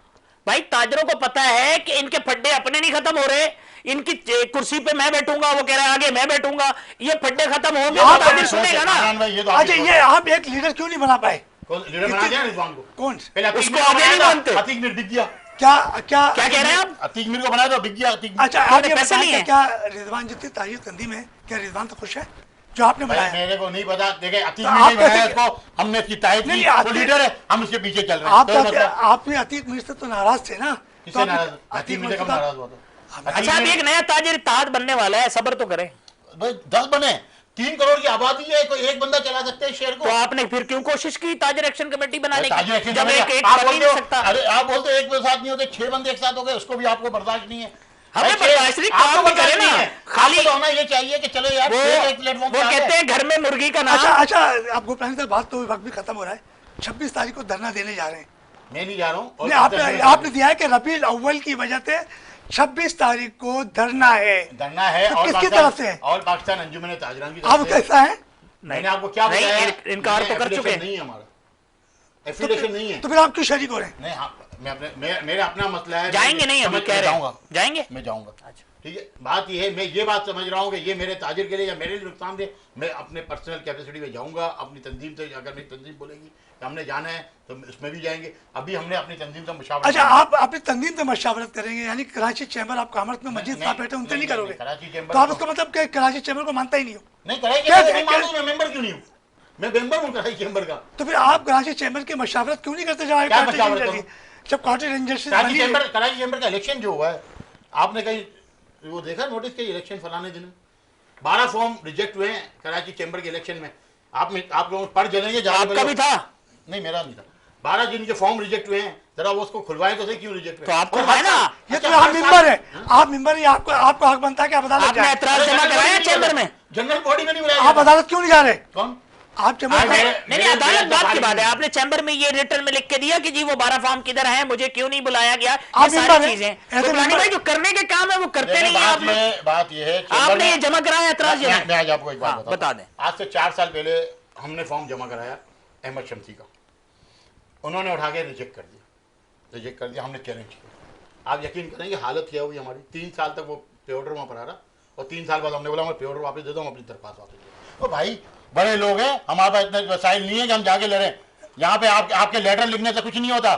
Speaker 3: भाई ताजरों को पता है कि इनके फड्डे अपने नहीं खत्म हो रहे, इनकी कुर्सी पे मैं बैठूंगा, वो कह रहा है आगे मैं बैठूंगा, ये फड्डे खत्म होंगे तो ताजिर सुनेगा ना।
Speaker 2: इमरान भाई, ये तो
Speaker 1: अच्छा
Speaker 2: आपकी
Speaker 1: ये आप एक लीडर क्यों नहीं बना पाए?
Speaker 2: सोच। लीडर बना दिया रिजवान को।
Speaker 1: कौन?
Speaker 2: पहले अतीक
Speaker 3: उसको
Speaker 2: मीर को
Speaker 3: आगे
Speaker 2: बनाया
Speaker 3: नहीं
Speaker 2: था,
Speaker 3: मानते।
Speaker 2: अतीक मीर बिक गया।
Speaker 1: क्या क्या
Speaker 3: क्या कह रहे हैं आप?
Speaker 2: अतीक मीर को बनाया था, बिक गया अतीक मीर।
Speaker 1: अच्छा आप
Speaker 3: उन्होंने
Speaker 1: ये
Speaker 3: पैसे
Speaker 1: बताएं
Speaker 3: लिए
Speaker 1: कि क्या रिजवान जितनी ताजिर तंजीम है, क्या रिजवान तो खुश है जो आपने
Speaker 2: भाई
Speaker 1: बनाया?
Speaker 2: मेरे को नहीं पता, देखे अतीक
Speaker 1: तो
Speaker 2: मीर
Speaker 1: आप
Speaker 2: ने बनाया
Speaker 1: कैसे-
Speaker 2: इसको, हमने इसकी तारीफ
Speaker 1: नहीं,
Speaker 2: की,
Speaker 1: नहीं,
Speaker 2: वो
Speaker 1: अतीक-
Speaker 2: लीडर है, हम इसके पीछे चल रहे हैं।
Speaker 1: आप
Speaker 2: कोई मतलब-
Speaker 1: आपने अतीक मीर से तो नाराज थे ना? तो
Speaker 2: किससे
Speaker 1: आपने-
Speaker 2: नाराज? अतीक मीर से कब नाराज हुआ था?
Speaker 3: अच्छा अब एक नया ताजिर इत्तेहाद बनने वाला है, सब्र तो करें।
Speaker 2: भाई 10 बने, 3 करोड़ की आबादी है, कोई एक बंदा चला सकता है शहर को।
Speaker 3: तो आपने फिर क्यों कोशिश की ताजिर एक्शन कमेटी बनाने
Speaker 2: ताजिर
Speaker 3: की,
Speaker 2: एक्शन
Speaker 3: जब
Speaker 2: कमेटी-
Speaker 3: एक
Speaker 2: आप
Speaker 3: बन ही
Speaker 2: बोलते
Speaker 3: नहीं
Speaker 2: हो,
Speaker 3: सकता?
Speaker 2: अरे आप बोलते हो एक साथ नहीं होते, 6 बंदे एक साथ हो गए, उसको भी आपको बर्दाश्त नहीं है।
Speaker 3: हमें
Speaker 2: भाई,
Speaker 3: बर्दाश्त नहीं,
Speaker 2: आपको
Speaker 3: काम भी
Speaker 2: बर्दाश्त
Speaker 3: करें
Speaker 2: नहीं
Speaker 3: ना।
Speaker 2: है।
Speaker 3: खाली-
Speaker 2: आपको तो होना ये चाहिए कि चलो यार
Speaker 3: वो
Speaker 2: शेर एक प्लेटफॉर्म पे आ
Speaker 3: कहते
Speaker 2: गए।
Speaker 3: हैं घर में मुर्गी का
Speaker 1: अच्छा
Speaker 3: नाम।
Speaker 1: अच्छा आप गोपाल साहब बात तो वक्त भी खत्म हो रहा है। 26 तारीख को धरना देने जा रहे हैं।
Speaker 2: मैं नहीं जा रहा हूँ।
Speaker 1: नहीं आपने दिया है कि रबीउल अव्वल की वजह से 26 तारीख को धरना है।
Speaker 2: धरना है
Speaker 1: तो
Speaker 2: और
Speaker 1: किसकी
Speaker 2: पाकिस्तान-
Speaker 1: तरफ से है?
Speaker 2: और पाकिस्तान अंजुमन ताजरान की
Speaker 1: आप
Speaker 2: तरफ से।
Speaker 1: कैसा है?
Speaker 2: मैंने आपको क्या
Speaker 3: नहीं,
Speaker 2: बताया?
Speaker 3: इनकार तो कर
Speaker 2: affiliation
Speaker 3: चुके हैं।
Speaker 2: नहीं है हमारा, एफिलिएशन नहीं है।
Speaker 1: तो फिर आप क्यों शरीक हो रहे हैं?
Speaker 2: नहीं हाँ, मैं अपने मेरा अपना मसला है।
Speaker 3: जाएंगे नहीं अभी
Speaker 2: समझ-
Speaker 3: कह
Speaker 2: मैं
Speaker 3: रहे
Speaker 2: जाऊंगा,
Speaker 3: हैं, जाएंगे।
Speaker 2: मैं जाऊंगा।
Speaker 3: अच्छा।
Speaker 2: ठीक है, बात ये है, मैं ये बात समझ रहा हूँ कि ये मेरे ताजिर के लिए या मेरे लिए नुकसान दे। मैं अपने पर्सनल कैपेसिटी में जाऊंगा, अपनी तंजीम से, अगर मेरी तंजीम बोलेगी कि हमने जाना है तो उसमें भी जाएंगे। अभी हमने अपनी तंजीम से मुशावरा
Speaker 1: अच्छा
Speaker 2: किया।
Speaker 1: आप अपनी तंजीम से मशावरत करेंगे, यानी कराची चैम्बर आप कॉमर्स में मस्जिद साहब बैठे उनसे नहीं करोगे?
Speaker 2: कराची चैम्बर
Speaker 1: तो आप इसका मतलब कि कराची चैम्बर को मानता ही नहीं हो?
Speaker 2: नहीं कराची
Speaker 1: क्या-
Speaker 2: चैम्बर नहीं
Speaker 1: क्या-
Speaker 2: मानूं, मैं मेंबर क्यों नहीं हूँ? मैं मेंबर हूँ कराची चैम्बर का।
Speaker 1: तो फिर आप कराची चैम्बर की मशावरत क्यों नहीं करते जब
Speaker 2: क्या
Speaker 1: कॉटेज
Speaker 2: मशावरत
Speaker 1: रेंजर की? जब कॉटेज रेंजर से
Speaker 2: कराची
Speaker 1: बनी है-
Speaker 2: चैम्बर का इलेक्शन जो हुआ है, आपने कहीं वो देखा नोटिस के इलेक्शन फलाने दिन 12 फॉर्म रिजेक्ट हुए हैं कराची चैम्बर के इलेक्शन में। आप लोग पढ़ जलेंगे जहाँ
Speaker 3: आपका भी था?
Speaker 2: नहीं मेरा नहीं था। 12 जिनके फॉर्म रिजेक्ट हुए हैं, जरा वो उसको खुलवाएं तो सही, क्यों रिजेक्ट हुए?
Speaker 3: तो आपको
Speaker 2: और
Speaker 3: है ना?
Speaker 1: ये
Speaker 2: अच्छा,
Speaker 1: तो आप
Speaker 2: हर साल-
Speaker 1: मेंबर है, आप मेंबर है, आपको हक बनता है कि आप अदालत
Speaker 3: आपने
Speaker 1: जाए।
Speaker 3: एतराज जमा कराया चैम्बर में?
Speaker 2: जनरल बॉडी में नहीं बुलाया
Speaker 1: आप
Speaker 2: जाता।
Speaker 1: अदालत क्यों नहीं जा रहे?
Speaker 2: कौन?
Speaker 1: आप चैम्बर
Speaker 2: मेरे-
Speaker 3: नहीं
Speaker 2: मेरे-
Speaker 3: अदालत
Speaker 2: मेरे
Speaker 3: बात की
Speaker 2: दफारी
Speaker 3: बात है,
Speaker 2: में-
Speaker 3: आपने चैम्बर में ये रिटर्न में लिख के दिया कि जी वो 12 फॉर्म किधर हैं, मुझे क्यों नहीं बुलाया गया, ये
Speaker 1: आप मेंबर
Speaker 3: सारी
Speaker 1: हैं?
Speaker 3: चीजें।
Speaker 1: ऐसे
Speaker 3: तो फलानी
Speaker 1: मेंबर-
Speaker 3: भाई जो करने के काम है वो करते
Speaker 2: देखिए,
Speaker 3: नहीं है आप लोग।
Speaker 2: बात ये है, चैम्बर
Speaker 3: आपने
Speaker 2: में-
Speaker 3: ये जमा कराया एतराज
Speaker 2: मैं- मैं आज आपको एक बात
Speaker 3: हाँ,
Speaker 2: बताता
Speaker 3: बता
Speaker 2: हूं।
Speaker 3: दें।
Speaker 2: आज से 4 साल पहले हमने फॉर्म जमा कराया अहमद शमसी का, उन्होंने उठा के रिजेक्ट कर दिया, हमने चैलेंज किया। आप यकीन करेंगे हालत क्या हुई हमारी, 3 साल तक वो पे ऑर्डर वहाँ पर आ रहा, और 3 साल बाद हमने बोला मैं पे ऑर्डर वापस दे दूँ, अपनी दरख्वास्त वापस दे। तो भाई बड़े लोग हैं, हमारे पास इतने वसाइल नहीं है कि हम जाके लड़ें। यहाँ पे आपके लेटर लिखने से कुछ नहीं होता,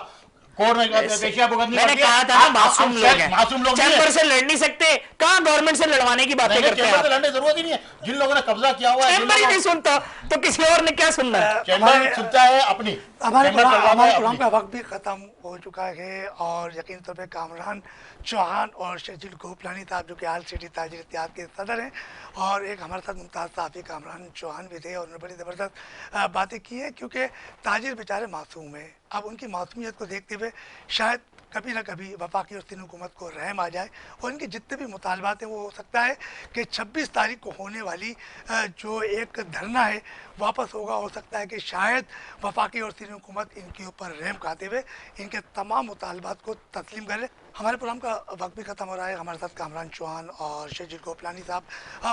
Speaker 2: कोर्ट में पेशिया भुगतनी
Speaker 3: मैंने
Speaker 2: पड़ती है।
Speaker 3: कहा था ना मासूम लोग हैं,
Speaker 2: मासूम लोग नहीं
Speaker 3: चैम्बर
Speaker 2: हैं।
Speaker 3: से लड़ नहीं सकते, कहाँ गवर्नमेंट से लड़वाने की बातें करते हैं
Speaker 2: चैम्बर से
Speaker 3: आप?
Speaker 2: लड़ने की जरूरत ही नहीं है। जिन लोगों ने कब्जा किया हुआ है, जिन
Speaker 3: चैम्बर ही
Speaker 2: लोगों-
Speaker 3: नहीं सुनता तो किसी और ने क्या सुनना है?
Speaker 2: चैम्बर सुनता है अपनी,
Speaker 1: हमारे
Speaker 2: चैम्बर चलवाता है
Speaker 1: प्रोग्राम
Speaker 2: अपनी।
Speaker 1: का वक्त भी खत्म हो चुका है और यकीन तौर पे कामरान चौहान और शजील गोपलानी साहब जो कि आल सिटी ताजिर इत्तेहाद के सदर हैं, और एक हमारे साथ मुमताज़ साहबी कामरान चौहान भी थे, और उन्होंने बड़ी ज़बरदस्त बातें की हैं, क्योंकि ताजिर बेचारे मासूम हैं। अब उनकी मासूमियत को देखते हुए शायद कभी ना कभी वफाकी और सिंध हुकूमत को रहम आ जाए, और इनके जितने भी मुतालबात हैं वो हो सकता है कि 26 तारीख को होने वाली जो एक धरना है वापस होगा। हो सकता है कि शायद वफाकी और सिंध हुकूमत इनके ऊपर रहम खाते हुए इनके तमाम मुतालबात को तस्लीम करे। हमारे प्रोग्राम का वक्त भी ख़त्म हो रहा है। हमारे साथ कामरान चौहान और शजील गोपलानी साहब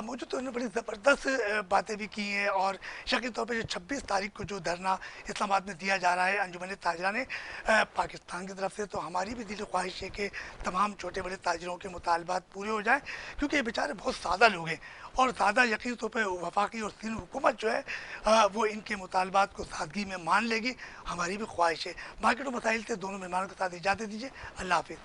Speaker 1: मौजूद, तो उन्होंने बड़ी ज़बरदस्त बातें भी की हैं, और यकीनी तौर पे जो 26 तारीख को जो धरना इस्लामाबाद में दिया जा रहा है अंजुमन ताजरा ने पाकिस्तान की तरफ से, तो हमारी भी दिल ख्वाहिश है कि तमाम छोटे बड़े ताजरों के मुतालबात पूरे हो जाएँ, क्योंकि ये बेचारे बहुत सादा लोग हैं, और ज़्यादा यकीन तौर पर वफाकी और सिंध हुकूमत जो है वो इनके मुतालबात को सादगी में मान लेगी, हमारी भी ख्वाहिश है। बाकी तो मसाइल से दोनों मेहमानों के साथ इजाज़त दीजिए, अल्लाह हाफिज़।